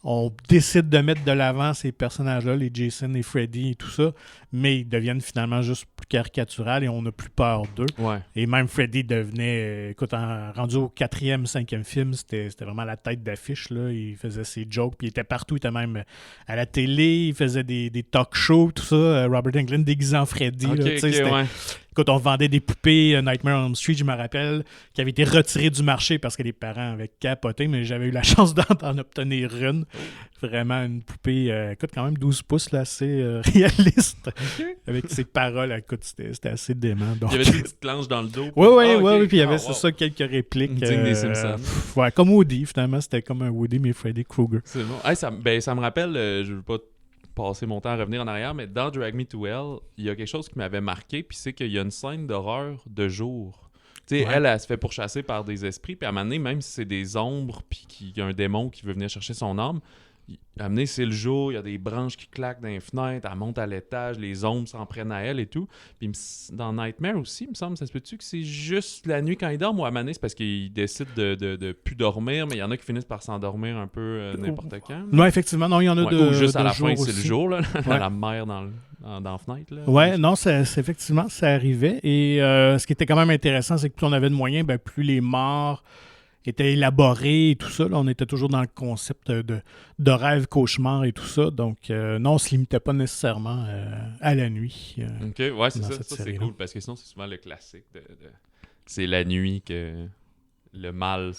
on décide de mettre de l'avant ces personnages-là, les Jason, les Freddy et tout ça, mais ils deviennent finalement juste plus caricaturales et on n'a plus peur d'eux. Ouais. Et même Freddy devenait, rendu au 4e, 5e film, c'était vraiment la tête d'affiche, là. Il faisait ses jokes, puis il était partout, il était même à la télé, il faisait des talk shows, tout ça. Robert Englund déguisé en Freddy. Ouais. Quand on vendait des poupées Nightmare on Elm Street, je me rappelle, qui avait été retiré du marché parce que les parents avaient capoté, mais j'avais eu la chance d'en obtenir une. Vraiment une poupée, écoute, quand même 12 pouces, là, assez réaliste. Avec ses paroles, écoute, c'était assez dément. Donc... Il y avait des petites planches dans le dos. Oui, puis il y avait ça, quelques répliques. Digne des Simpsons. Ouais, comme Woody, finalement, c'était comme un Woody, mais Freddy Krueger. C'est bon. Hey, ça me rappelle, je veux pas passer mon temps à revenir en arrière, mais dans Drag Me to Hell, il y a quelque chose qui m'avait marqué, puis c'est qu'il y a une scène d'horreur de jour. Tu sais, elle se fait pourchasser par des esprits, puis à un moment donné, même si c'est des ombres, puis qu'il y a un démon qui veut venir chercher son âme, à un moment donné, c'est le jour, il y a des branches qui claquent dans les fenêtres, elle monte à l'étage, les ombres s'en prennent à elle et tout. Puis dans Nightmare aussi, il me semble, ça se peut-tu que c'est juste la nuit quand il dort, ou à un moment donné, c'est parce qu'il décide de plus dormir, mais il y en a qui finissent par s'endormir un peu n'importe quand. Non, effectivement, non, il y en a ou juste à la fin, c'est le jour, là, la mère dans la fenêtre. Là. Ouais, non, effectivement, ça arrivait. Et ce qui était quand même intéressant, c'est que plus on avait de moyens, plus les morts étaient élaborés et tout ça. Là, on était toujours dans le concept de rêve, cauchemar et tout ça. Donc, non, on ne se limitait pas nécessairement à la nuit. OK, ouais, c'est ça. Ça, c'est cool, parce que sinon, c'est souvent le classique c'est la nuit que le mal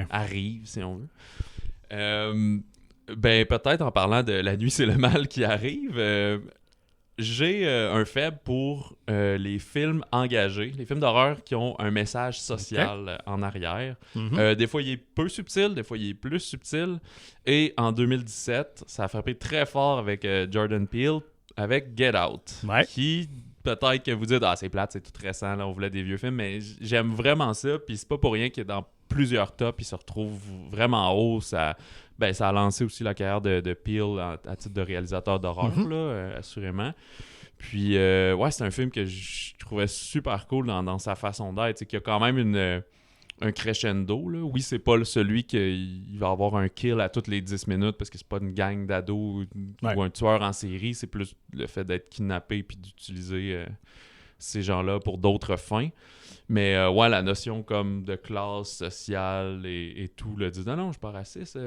arrive, si on veut. Peut-être en parlant de la nuit, c'est le mal qui arrive. J'ai un faible pour les films engagés, les films d'horreur qui ont un message social en arrière. Mm-hmm. Des fois, il est peu subtil, des fois, il est plus subtil. Et en 2017, ça a frappé très fort avec Jordan Peele, avec Get Out, qui... Peut-être que vous dites « Ah, c'est plate, c'est tout récent, là, on voulait des vieux films », mais j'aime vraiment ça, puis c'est pas pour rien qu'il est dans plusieurs tops, il se retrouve vraiment en haut. Ça a lancé aussi la carrière de Peele à titre de réalisateur d'horreur, assurément. Puis, c'est un film que je trouvais super cool dans sa façon d'être, qu'il y a quand même un crescendo, là. Oui, c'est pas celui qu'il va avoir un kill à toutes les 10 minutes parce que c'est pas une gang d'ados ou un tueur en série, c'est plus le fait d'être kidnappé puis d'utiliser ces gens-là pour d'autres fins. Mais la notion comme de classe sociale et tout, là, dit non, je suis pas raciste,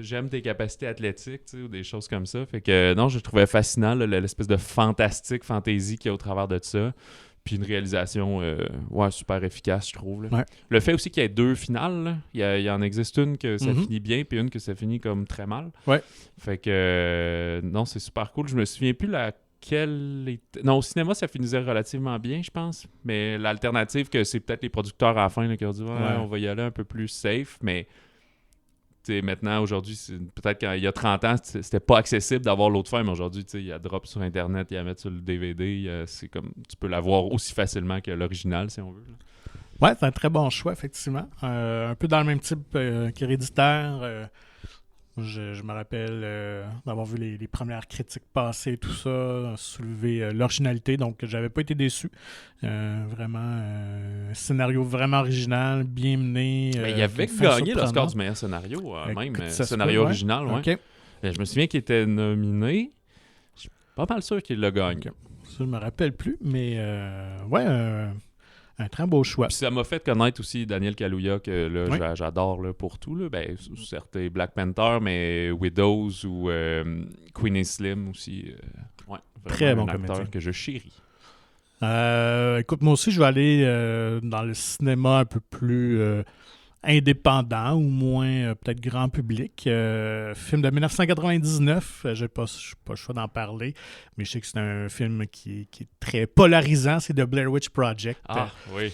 j'aime tes capacités athlétiques, ou des choses comme ça. Fait que non, je trouvais fascinant là, l'espèce de fantaisie qu'il y a au travers de ça. Puis une réalisation super efficace, je trouve. Là. Ouais. Le fait aussi qu'il y ait deux finales, là, il y en existe une que ça finit bien, puis une que ça finit comme très mal. Ouais. Fait que non, c'est super cool. Je me souviens plus laquelle était... Non, au cinéma, ça finissait relativement bien, je pense. Mais l'alternative, que c'est peut-être les producteurs à la fin là, qui ont dit on va y aller un peu plus safe, mais... maintenant, aujourd'hui, peut-être qu'il y a 30 ans, c'était pas accessible d'avoir l'autre fin, mais aujourd'hui, il y a drop sur Internet, il y a mettre sur le DVD, c'est comme tu peux l'avoir aussi facilement que l'original, si on veut. Là. Ouais, c'est un très bon choix, effectivement. Un peu dans le même type qu'Héréditaire. Je me rappelle d'avoir vu les premières critiques passer, tout ça, soulever l'originalité, donc j'avais pas été déçu. Vraiment, un scénario vraiment original, bien mené. Mais il avait gagné l'Oscar du meilleur scénario, même scénario original. Ouais. Okay. Je me souviens qu'il était nominé. Je suis pas mal sûr qu'il l'a gagné. Okay. Ça, je me rappelle plus, mais un très beau choix. Puis ça m'a fait connaître aussi Daniel Kaluuya, que là, j'adore là, pour tout. Là. Certes, Black Panther, mais Widows ou Queenie Slim aussi. Très bon acteur comédien que je chéris. Écoute, moi aussi, je vais aller dans le cinéma un peu plus indépendant ou moins peut-être grand public. Film de 1999, je n'ai pas le choix d'en parler, mais je sais que c'est un film qui est très polarisant, c'est The Blair Witch Project. Ah, oui.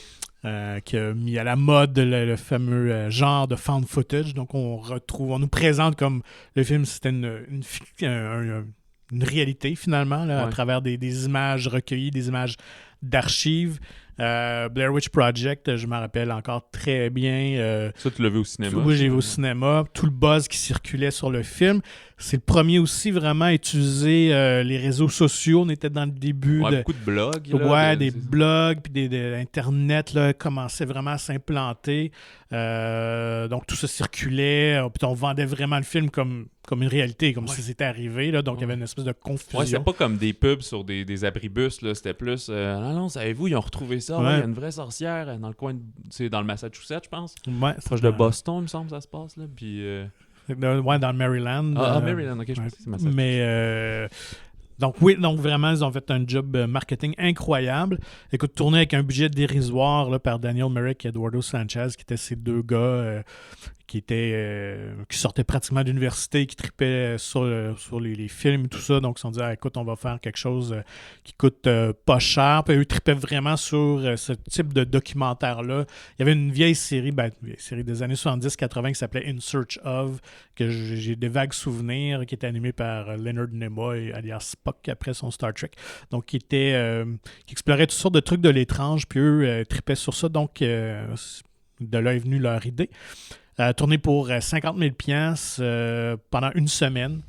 Qui a mis à la mode le fameux genre de found footage. Donc, on nous présente comme le film, c'était une réalité, finalement, là, à travers des images recueillies, des images d'archives. Blair Witch Project, je m'en rappelle encore très bien. Ça, tu l'as vu au cinéma? Oui, j'ai vu au cinéma. Tout le buzz qui circulait sur le film. C'est le premier aussi vraiment à utiliser les réseaux sociaux. On était dans le début beaucoup de blogs. Là, des blogs, puis Internet là, commençait vraiment à s'implanter. Donc tout ça circulait. Puis on vendait vraiment le film comme une réalité, comme si c'était arrivé. Là, donc il y avait une espèce de confusion. Ouais, c'était pas comme des pubs sur des abribus. Là. C'était plus non, savez-vous, ils ont retrouvé ça. Il y a une vraie sorcière dans le coin c'est dans le Massachusetts, je pense. Ouais, proche de Boston, il me semble, ça se passe. Là. Puis, ouais, dans le Maryland. Maryland, ok, je pense que c'est Massachusetts. Mais donc vraiment, ils ont fait un job marketing incroyable. Écoute, tourné avec un budget dérisoire là, par Daniel Myrick et Eduardo Sanchez, qui étaient ces deux gars qui sortaient pratiquement d'université, qui tripaient sur les films et tout ça. Donc, ils se sont dit, écoute, on va faire quelque chose qui coûte pas cher. Puis eux, ils tripaient vraiment sur ce type de documentaire-là. Il y avait une vieille série des années 70-80 qui s'appelait In Search of, que j'ai des vagues souvenirs, qui était animée par Leonard Nimoy, alias Spock, après son Star Trek. Donc, qui explorait toutes sortes de trucs de l'étrange, puis eux tripaient sur ça. Donc, de là est venue leur idée. Tourné pour 50 000 $ pendant une semaine.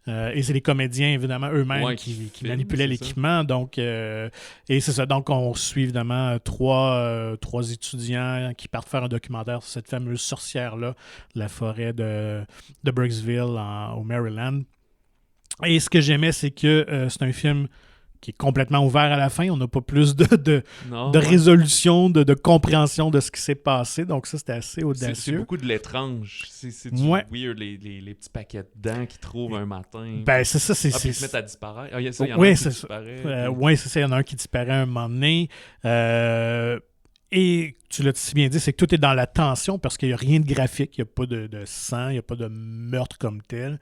Et c'est les comédiens, évidemment, eux-mêmes qui manipulaient l'équipement. Donc, et c'est ça. Donc, on suit, évidemment, trois étudiants qui partent faire un documentaire sur cette fameuse sorcière-là, de la forêt de Burkesville, au Maryland. Et ce que j'aimais, c'est que c'est un film qui est complètement ouvert à la fin. On n'a pas plus de résolution, de compréhension de ce qui s'est passé. Donc ça, c'était assez audacieux. C'est beaucoup de l'étrange. C'est du weird, les petits paquets de dents qu'ils trouvent un matin. Ben, c'est ça. Puis ils se mettent à disparaître. Il y en a un qui disparaît. Oui, c'est ça. Il y en a un qui disparaît un moment donné. Et tu l'as si bien dit, c'est que tout est dans la tension parce qu'il n'y a rien de graphique, il n'y a pas de sang, il n'y a pas de meurtre comme tel.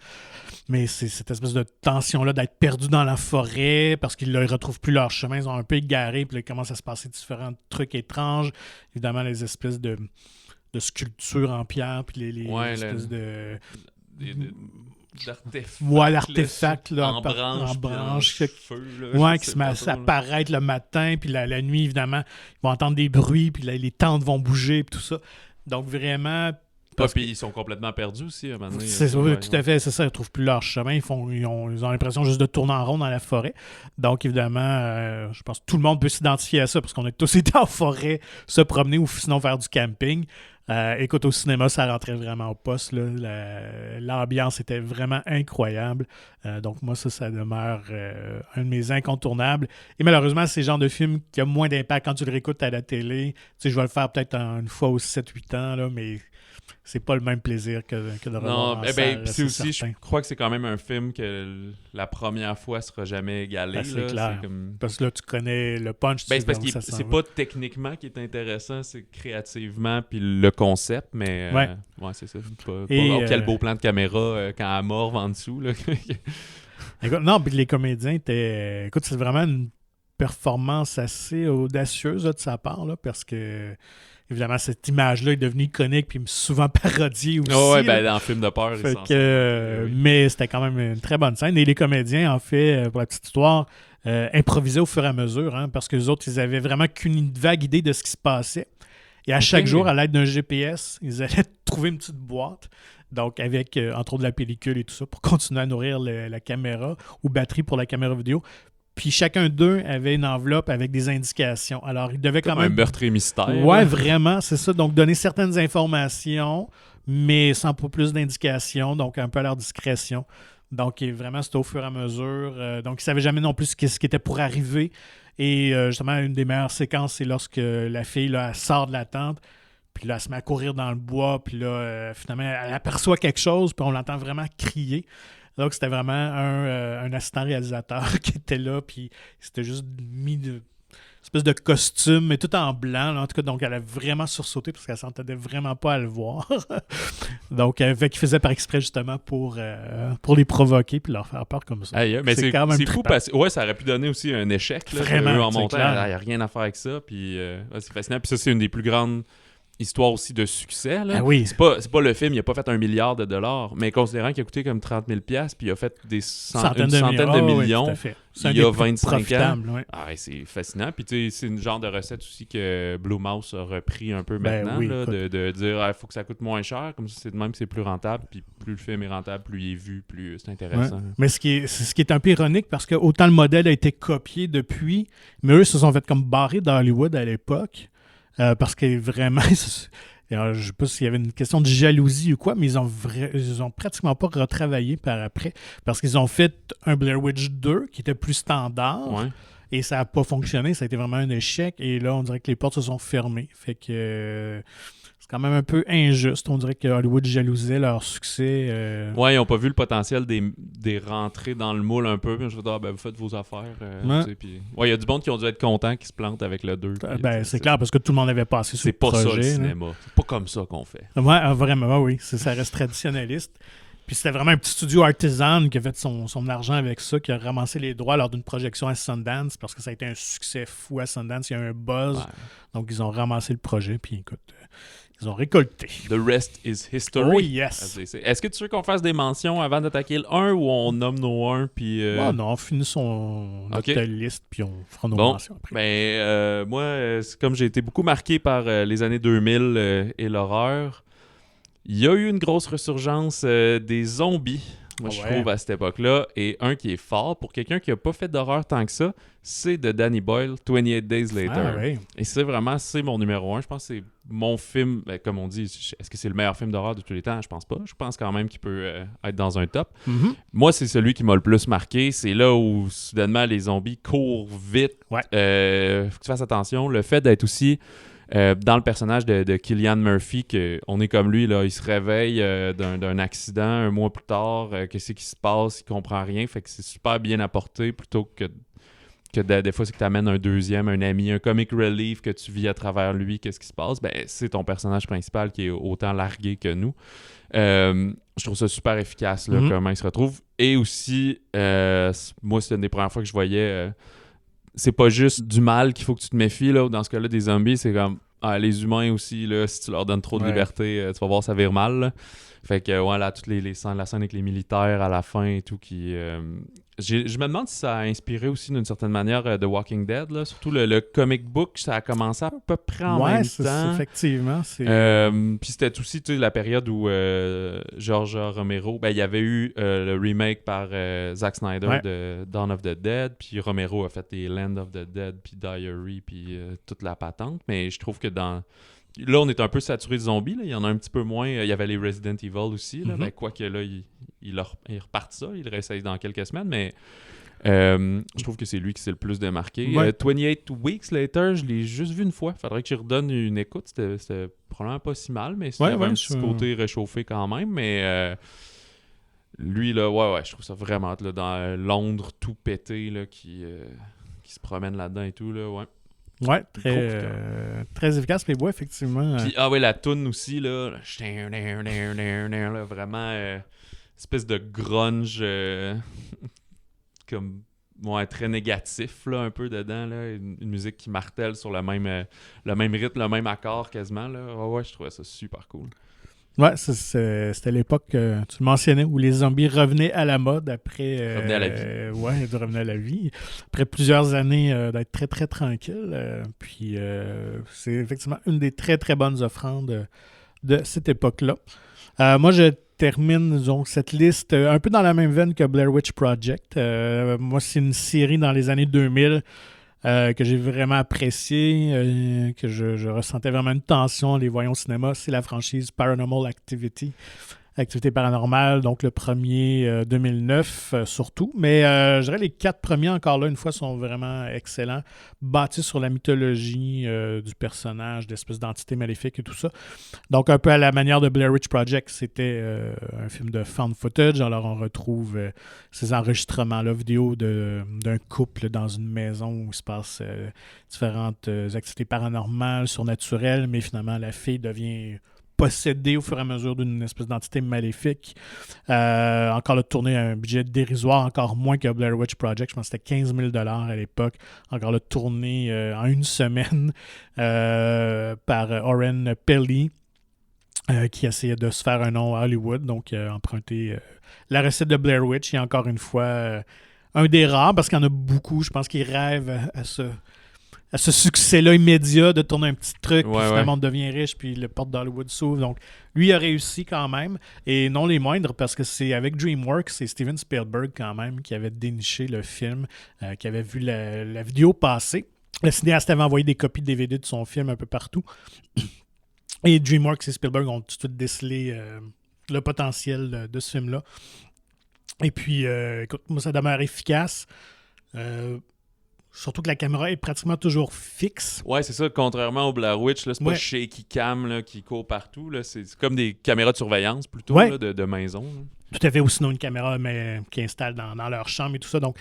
Mais c'est cette espèce de tension-là d'être perdu dans la forêt parce qu'ils ne retrouvent plus leur chemin, ils ont un peu égaré, puis là, il commence à se passer différents trucs étranges. Évidemment, les espèces de sculptures en pierre, puis les espèces l'artefact là, en branche qui se met à apparaître le matin, puis la nuit, évidemment, ils vont entendre des bruits, puis les tentes vont bouger, puis tout ça. Donc, vraiment... Puis ils sont complètement perdus aussi, à un moment donné. C'est ça, tout à fait, c'est ça. Ils ne trouvent plus leur chemin. Ils ont l'impression juste de tourner en rond dans la forêt. Donc, évidemment, je pense que tout le monde peut s'identifier à ça, parce qu'on est tous été en forêt, se promener ou sinon faire du camping. Écoute, au cinéma, ça rentrait vraiment au poste. Là. L'ambiance était vraiment incroyable. Donc, moi, ça demeure un de mes incontournables. Et malheureusement, c'est le genre de film qui a moins d'impact quand tu le réécoutes à la télé. Tu sais, je vais le faire peut-être une fois aux 7-8 ans, là, mais c'est pas le même plaisir que de revoir en salle. C'est aussi, je crois que c'est quand même un film que la première fois sera jamais égalé. C'est clair. Parce que là, tu connais le punch. C'est parce que c'est pas techniquement qui est intéressant, c'est créativement, puis le concept, mais c'est ça. Quel beau plan de caméra quand elle morve en dessous. Là. Écoute, non, puis les comédiens étaient... Écoute, c'est vraiment une performance assez audacieuse là, de sa part, là, parce que... Évidemment, cette image-là est devenue iconique puis souvent parodiée aussi. Oh, dans le film de peur. Mais c'était quand même une très bonne scène. Et les comédiens, en fait, pour la petite histoire, improvisaient au fur et à mesure, hein, parce que les autres, ils avaient vraiment qu'une vague idée de ce qui se passait. Et à chaque jour, à l'aide d'un GPS, ils allaient trouver une petite boîte, donc avec, entre autres, de la pellicule et tout ça, pour continuer à nourrir la caméra ou batterie pour la caméra vidéo. Puis chacun d'eux avait une enveloppe avec des indications. Alors, ils devaient quand même... un meurtrier mystère. Ouais, vraiment, c'est ça. Donc, donner certaines informations, mais sans pas plus d'indications, donc un peu à leur discrétion. Donc, vraiment, c'était au fur et à mesure. Donc, ils ne savaient jamais non plus ce qui était pour arriver. Et justement, une des meilleures séquences, c'est lorsque la fille là, elle sort de la tente, puis là, elle se met à courir dans le bois, puis là, finalement, elle aperçoit quelque chose, puis on l'entend vraiment crier. Donc, c'était vraiment un assistant réalisateur qui était là, puis c'était juste mis une espèce de costume, mais tout en blanc, là, en tout cas. Donc, elle a vraiment sursauté parce qu'elle ne s'entendait vraiment pas à le voir. Donc, il faisait par exprès, justement, pour les provoquer puis leur faire peur comme ça. Mais c'est quand même fou parce que ça aurait pu donner aussi un échec. Là, vraiment, en montant, il n'y a rien à faire avec ça. Puis, c'est fascinant. Puis ça, c'est une des plus grandes histoire aussi de succès. Là. Ah oui. C'est pas le film, il a pas fait 1 milliard de dollars, mais considérant qu'il a coûté comme 30 000 $, puis il a fait une centaine de millions, tout à fait. il y a 25 ans. Ouais. Ah, c'est fascinant. Puis tu sais, c'est une genre de recette aussi que Blumhouse a repris un peu Ben maintenant, oui, là, écoute. de dire il faut que ça coûte moins cher, comme ça c'est de même que c'est plus rentable, puis plus le film est rentable, plus il est vu, plus c'est intéressant. Ouais. Mais ce qui est un peu ironique, parce que autant le modèle a été copié depuis, mais eux se sont fait comme barrer d'Hollywood à l'époque, parce que vraiment, alors, je ne sais pas s'il y avait une question de jalousie ou quoi, mais ils ont pratiquement pas retravaillé par après, parce qu'ils ont fait un Blair Witch 2 qui était plus standard, Ouais. et ça n'a pas fonctionné, ça a été vraiment un échec, et là, on dirait que les portes se sont fermées. Fait que c'est quand même un peu injuste. On dirait que Hollywood jalousait leur succès. Ouais, ils n'ont pas vu le potentiel des rentrées dans le moule un peu. Puis je me dis, vous faites vos affaires. Ouais. Tu sais, puis... Ouais, il y a du monde qui ont dû être contents qui se plantent avec le 2. Puis, C'est clair, parce que tout le monde avait passé sur c'est le pas projet. ça le là. cinéma. C'est pas comme ça qu'on fait. Ouais, vraiment, oui. Ça reste traditionnaliste. Puis c'était vraiment un petit studio artisan qui a fait son argent avec ça, qui a ramassé les droits lors d'une projection à Sundance, parce que ça a été un succès fou à Sundance. Il y a eu un buzz. Ouais. Donc, ils ont ramassé le projet, puis écoute, ils ont récolté. The rest is history. Oh as yes! they say. Est-ce que tu veux qu'on fasse des mentions avant d'attaquer le 1 ou on nomme nos 1 puis Non, finissons notre Ok. liste, puis on fera nos Bon, mentions après. moi, c'est comme j'ai été beaucoup marqué par les années 2000 et l'horreur, il y a eu une grosse ressurgence des zombies, moi je Ouais. trouve, à cette époque-là. Et un qui est fort, pour quelqu'un qui n'a pas fait d'horreur tant que ça, c'est de Danny Boyle, 28 Days Later. Ah, ouais. Et c'est mon numéro 1. Je pense que c'est mon film, comme on dit, est-ce que c'est le meilleur film d'horreur de tous les temps? Je pense pas. Je pense quand même qu'il peut être dans un top. Mhm. Moi, c'est celui qui m'a le plus marqué. C'est là où, soudainement, les zombies courent vite. Ouais. Faut que tu fasses attention. Le fait d'être aussi dans le personnage de Cillian Murphy, on est comme lui, là, il se réveille d'un accident un mois plus tard. Qu'est-ce qui se passe? Il comprend rien. Fait que c'est super bien apporté plutôt que des fois, c'est que tu amènes un deuxième, un ami, un comic relief que tu vis à travers lui, qu'est-ce qui se passe? Ben, c'est ton personnage principal qui est autant largué que nous. Je trouve ça super efficace, là, comment il se retrouve. Et aussi, moi, c'est une des premières fois que je voyais... c'est pas juste du mal qu'il faut que tu te méfies, là. Dans ce cas-là, des zombies, c'est comme... les humains aussi, là, si tu leur donnes trop de liberté, tu vas voir, ça vire mal, là. Fait que, là, toutes les scènes, la scène avec les militaires à la fin et tout, qui... je me demande si ça a inspiré aussi d'une certaine manière The Walking Dead, là. Surtout le comic book, ça a commencé à peu près en même temps. Effectivement. Puis c'était aussi la période où George Romero, il y avait eu le remake par Zack Snyder de Dawn of the Dead, puis Romero a fait les Land of the Dead, puis Diary, puis toute la patente. Mais je trouve que là, on est un peu saturé de zombies. Là. Il y en a un petit peu moins. Il y avait les Resident Evil aussi. Là. Quoique là, ils repartent ça. Ils le réessayent dans quelques semaines. Mais je trouve que c'est lui qui s'est le plus démarqué. 28 Weeks Later, je l'ai juste vu une fois. Faudrait que je redonne une écoute. C'était probablement pas si mal, mais c'était un petit côté réchauffé quand même. Mais lui, là, je trouve ça vraiment là, dans Londres tout pété là, qui se promène là-dedans et tout. Là, Ouais, très efficace, mais effectivement. Puis, la toune aussi, là, là vraiment, espèce de grunge, comme, très négatif, là, un peu dedans, là, une musique qui martèle sur le même rythme, le même accord quasiment, là. Je trouvais ça super cool. Ouais, c'était l'époque, tu le mentionnais, où les zombies revenaient à la mode après... revenaient à la vie. Ils revenaient à la vie. Après plusieurs années d'être très, très tranquille. Puis c'est effectivement une des très, très bonnes offrandes de cette époque-là. Moi, je termine donc cette liste un peu dans la même veine que Blair Witch Project. Moi, c'est une série dans les années 2000 que j'ai vraiment apprécié, que je ressentais vraiment une tension en les voyant au cinéma. C'est la franchise Paranormal Activity. Activité paranormale, donc le premier 2009 surtout. Mais je dirais les 4 premiers, encore là, une fois, sont vraiment excellents. Bâtis sur la mythologie du personnage, d'espèces d'entités maléfiques et tout ça. Donc un peu à la manière de Blair Witch Project, c'était un film de found footage. Alors on retrouve ces enregistrements-là vidéo d'un couple dans une maison où il se passe différentes activités paranormales, surnaturelles, mais finalement la fille devient possédé au fur et à mesure d'une espèce d'entité maléfique. Encore là, tourné à un budget dérisoire, encore moins que Blair Witch Project. Je pense que c'était 15 000 $ à l'époque. Encore là, tourné en une semaine par Oren Peli, qui essayait de se faire un nom à Hollywood. Donc, emprunté la recette de Blair Witch. Et encore une fois, un des rares, parce qu'il y en a beaucoup, je pense qu'ils rêvent à ce succès-là immédiat de tourner un petit truc, puis finalement on devient riche, puis le porte d'Hollywood s'ouvre. Donc, lui, il a réussi quand même, et non les moindres, parce que c'est avec DreamWorks, c'est Steven Spielberg quand même qui avait déniché le film, qui avait vu la vidéo passer. Le cinéaste avait envoyé des copies de DVD de son film un peu partout. Et DreamWorks et Spielberg ont tout de suite décelé le potentiel de ce film-là. Et puis, écoute, moi, ça demeure efficace. Surtout que la caméra est pratiquement toujours fixe. Ouais, c'est ça. Contrairement au Blair Witch, là, c'est pas shaky cam là, qui court partout. Là. C'est comme des caméras de surveillance plutôt là, de maison. Là. Tout à fait. Ou sinon une caméra qui installe dans leur chambre et tout ça. Donc,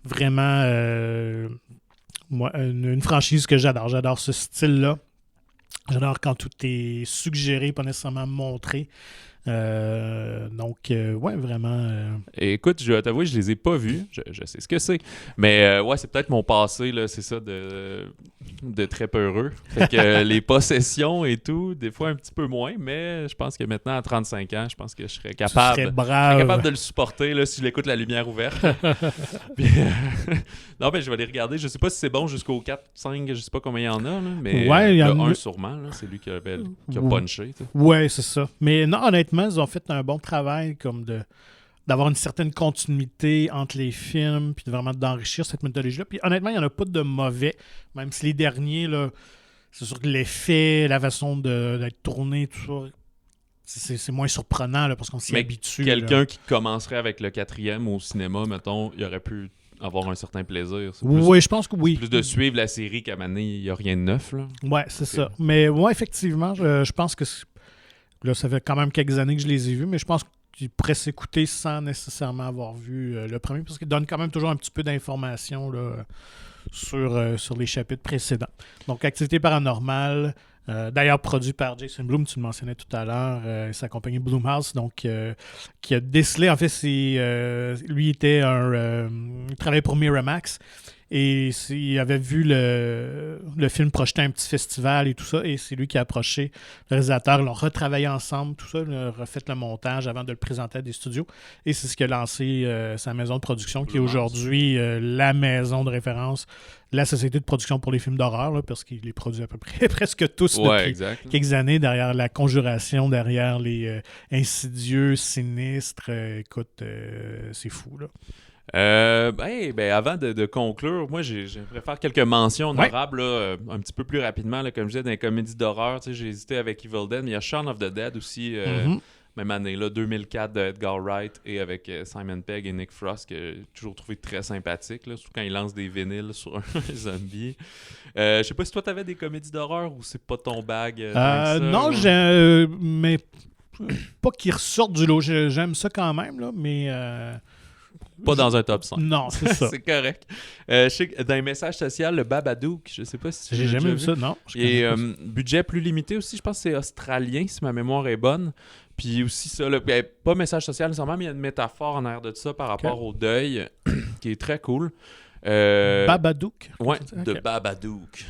vraiment, moi, une franchise que j'adore. J'adore ce style-là. J'adore quand tout est suggéré, pas nécessairement montré. Donc, ouais, vraiment. Et écoute, je dois t'avouer, je les ai pas vus. Je sais ce que c'est. Mais ouais, c'est peut-être mon passé, là, c'est ça, de très peureux. Fait que les possessions et tout, des fois un petit peu moins, mais je pense que maintenant, à 35 ans, je pense que je serais capable. Tu serais brave. Je serais capable de le supporter là, si je l'écoute la lumière ouverte. Puis, non, mais je vais les regarder. Je sais pas si c'est bon jusqu'au 4, 5, je sais pas combien il y en a, là, mais ouais, il y en a un sûrement, là, c'est lui qui a punché. T'sais. Ouais, c'est ça. Mais non, honnêtement, ils ont fait un bon travail comme d'avoir une certaine continuité entre les films, puis vraiment d'enrichir cette mythologie-là. Puis honnêtement, il n'y en a pas de mauvais, même si les derniers, là, c'est sûr que l'effet, la façon d'être tourné, tout ça, c'est moins surprenant là, parce qu'on s'y habitue. Quelqu'un qui commencerait avec le 4e au cinéma, mettons, il aurait pu avoir un certain plaisir. Oui, je pense que oui. Plus de suivre la série qu'à un moment donné, il n'y a rien de neuf. Là. Ouais, c'est ça. Mais ouais, effectivement, je pense que là, ça fait quand même quelques années que je les ai vus, mais je pense qu'ils pourraient s'écouter sans nécessairement avoir vu le premier, parce qu'il donne quand même toujours un petit peu d'informations là, sur les chapitres précédents. Donc, Activité paranormale, d'ailleurs produit par Jason Blum, tu le mentionnais tout à l'heure, sa compagnie Blumhouse, donc qui a décelé, en fait, lui était il travaillait pour Miramax, et il avait vu le film projeté à un petit festival et tout ça, et c'est lui qui a approché le réalisateur. Ils l'ont retravaillé ensemble, tout ça, ils ont refait le montage avant de le présenter à des studios, et c'est ce qui a lancé sa maison de production, qui est aujourd'hui la maison de référence, la société de production pour les films d'horreur, là, parce qu'il les produit à peu près presque tous depuis quelques années, derrière La Conjuration, derrière les Insidieux, Sinistres. Écoute, c'est fou, là. Avant de conclure, moi j'aimerais faire quelques mentions honorables là, un petit peu plus rapidement, là, comme je disais, dans les comédies d'horreur. J'ai hésité avec Evil Dead, mais il y a Shaun of the Dead aussi, même année, là, 2004 de Edgar Wright, et avec Simon Pegg et Nick Frost, que j'ai toujours trouvé très sympathique, là, surtout quand ils lancent des vinyles sur un zombie. Je sais pas si toi t'avais des comédies d'horreur ou c'est pas ton bag. Non, mais pas qu'ils ressortent du lot. J'aime ça quand même, là, mais... Pas dans un top 5. Non, c'est ça. C'est correct. Je sais que dans les messages sociaux, le Babadook, je sais pas si j'ai jamais vu ça, non. Et budget plus limité aussi, je pense que c'est australien, si ma mémoire est bonne. Puis aussi ça, pas message social nécessairement, mais il y a une métaphore en arrière de ça par rapport au deuil, qui est très cool. Babadook? Ouais, de Babadook.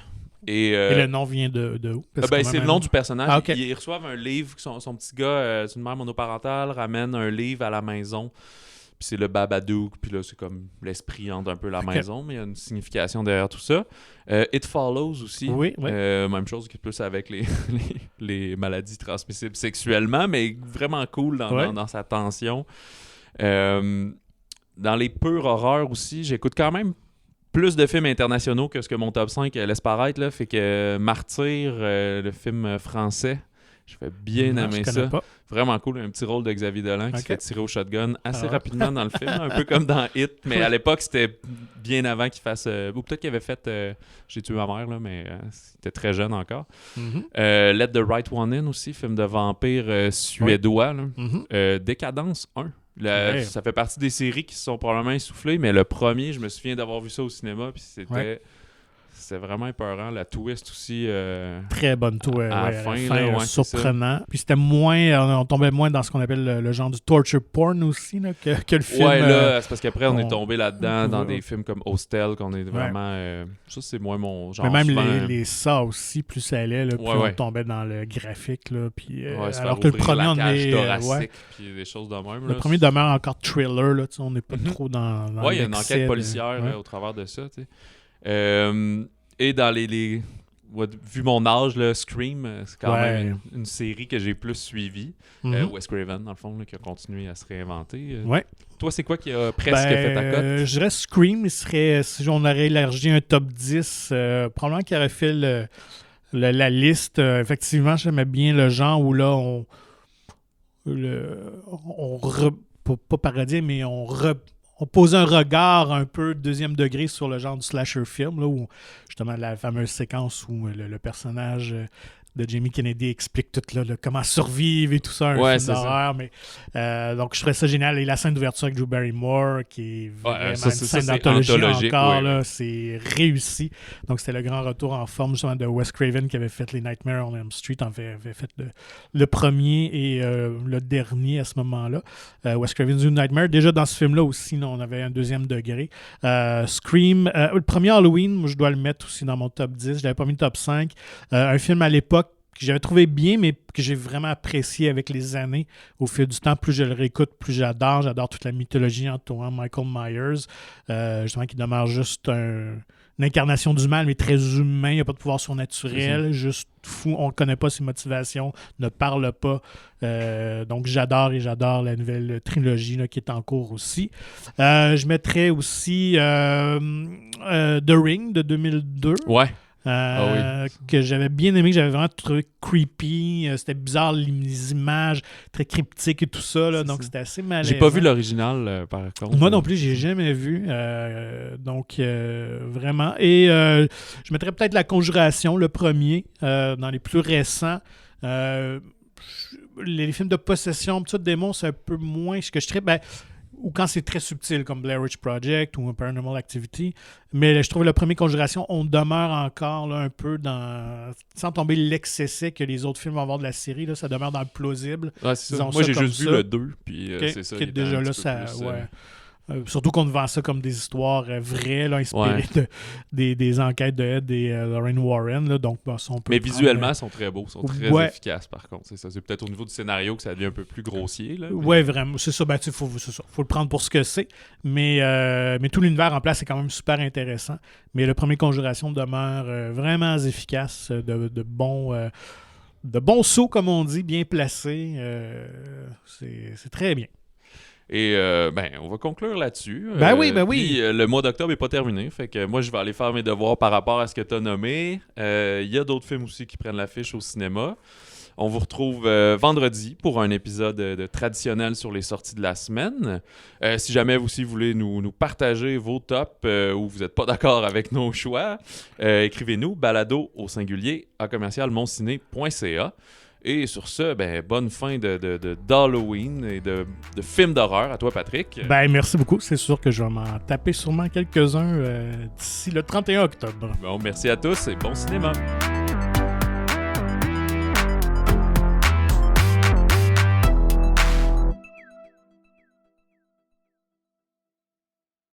Et le nom vient de où? C'est le nom du personnage. Ah, okay. Ils reçoivent un livre, son petit gars, c'est une mère monoparentale, ramène un livre à la maison. Puis c'est le Babadook, puis là, c'est comme l'esprit hante un peu la maison, mais il y a une signification derrière tout ça. It Follows aussi. Oui. Même chose qui est plus avec les maladies transmissibles sexuellement, mais vraiment cool dans sa tension. Dans les pures horreurs aussi, j'écoute quand même plus de films internationaux que ce que mon top 5 laisse paraître. Là. Fait que Martyr, le film français, je vais bien aimer ça. Pas. Vraiment cool, un petit rôle de Xavier Dolan qui se fait tirer au shotgun assez rapidement dans le film, un peu comme dans Hit, mais à l'époque c'était bien avant qu'il fasse... ou peut-être qu'il avait fait J'ai tué ma mère, là, mais c'était très jeune encore. Let the Right One In aussi, film de vampire suédois. Là. Décadence 1. Ça fait partie des séries qui se sont probablement essoufflées, mais le premier, je me souviens d'avoir vu ça au cinéma, puis c'était... c'est vraiment épeurant. La twist aussi. Très bonne twist. À la fin, surprenant. Puis c'était moins. On tombait moins dans ce qu'on appelle le genre du torture porn aussi là, que le film. Ouais, là, c'est parce qu'après, on est tombé là-dedans dans des films comme Hostel, qu'on est vraiment. Ça, c'est moins mon genre. Mais même les ça aussi, plus ça allait, là, plus on tombait dans le graphique. Là, puis, alors que le premier, on est. Puis des choses de même. Le premier demeure encore thriller. Là, on n'est pas trop dans. Ouais, il y a une enquête policière au travers de ça. Et dans les vu mon âge, là, Scream, c'est quand même une série que j'ai plus suivie. Wes Craven, dans le fond, là, qui a continué à se réinventer. Toi, c'est quoi qui a presque fait ta cote? Je dirais Scream, si on aurait élargi un top 10, probablement qu'il aurait fait la liste. Effectivement, j'aimais bien le genre où là, pas parodier, mais on posait un regard un peu deuxième degré sur le genre du slasher film, là, où justement la fameuse séquence où le personnage de Jamie Kennedy explique tout là, comment survivre et tout ça, un film d'horreur. Mais, donc je trouvais ça génial. Et la scène d'ouverture avec Drew Barrymore, qui est vraiment une scène d'anthologie encore, là, c'est réussi. Donc c'était le grand retour en forme justement de Wes Craven qui avait fait les Nightmare on Elm Street, avait fait le premier et le dernier à ce moment-là. Wes Craven's Nightmare. Déjà dans ce film-là aussi, on avait un deuxième degré. Scream, le premier Halloween, moi je dois le mettre aussi dans mon top 10. Je l'avais pas mis top 5. Un film à l'époque que j'avais trouvé bien, mais que j'ai vraiment apprécié avec les années. Au fil du temps, plus je le réécoute, plus j'adore. J'adore toute la mythologie entourant Michael Myers, justement, qui demeure juste une incarnation du mal, mais très humain. Il n'y a pas de pouvoir surnaturel, juste fou. On ne connaît pas ses motivations, ne parle pas. Donc, j'adore la nouvelle trilogie là, qui est en cours aussi. Je mettrais aussi The Ring de 2002. Ouais. Que j'avais bien aimé, que j'avais vraiment trouvé creepy. C'était bizarre, les images très cryptiques et tout ça. Là, donc, c'était assez malaisant. J'ai pas vu l'original, par contre. Moi non plus, j'ai jamais vu. Donc, vraiment. Et je mettrais peut-être La Conjuration, le premier, dans les plus récents. Les films de possession, tout ça, de démons, c'est un peu moins ce que je traite. Ou quand c'est très subtil, comme Blair Witch Project ou Paranormal Activity. Mais je trouve le premier Conjuration, on demeure encore là, un peu dans... Sans tomber l'excessé que les autres films vont avoir de la série, là, ça demeure dans le plausible. Ouais, c'est ça. Moi, j'ai juste vu le 2, puis c'est ça. Qui est déjà là, ça... surtout qu'on vend ça comme des histoires vraies, là, inspirées des enquêtes de Ed et Lorraine Warren. Là, donc, mais visuellement, ils sont très beaux, ils sont très efficaces, par contre. C'est ça. C'est peut-être au niveau du scénario que ça devient un peu plus grossier. Oui, vraiment. C'est ça. Faut le prendre pour ce que c'est. Mais tout l'univers en place est quand même super intéressant. Mais le premier Conjuration demeure vraiment efficace, de bons sauts, comme on dit, bien placés. C'est très bien. Et on va conclure là-dessus. Oui. Puis, le mois d'octobre n'est pas terminé. Fait que moi, je vais aller faire mes devoirs par rapport à ce que tu as nommé. Il y a d'autres films aussi qui prennent l'affiche au cinéma. On vous retrouve vendredi pour un épisode traditionnel sur les sorties de la semaine. Si jamais vous aussi voulez nous partager vos tops ou vous n'êtes pas d'accord avec nos choix, écrivez-nous balado@monciné.ca. Et sur ce, bonne fin d'Halloween et de films d'horreur à toi, Patrick. Merci beaucoup. C'est sûr que je vais m'en taper sûrement quelques-uns d'ici le 31 octobre. Bon, merci à tous et bon cinéma.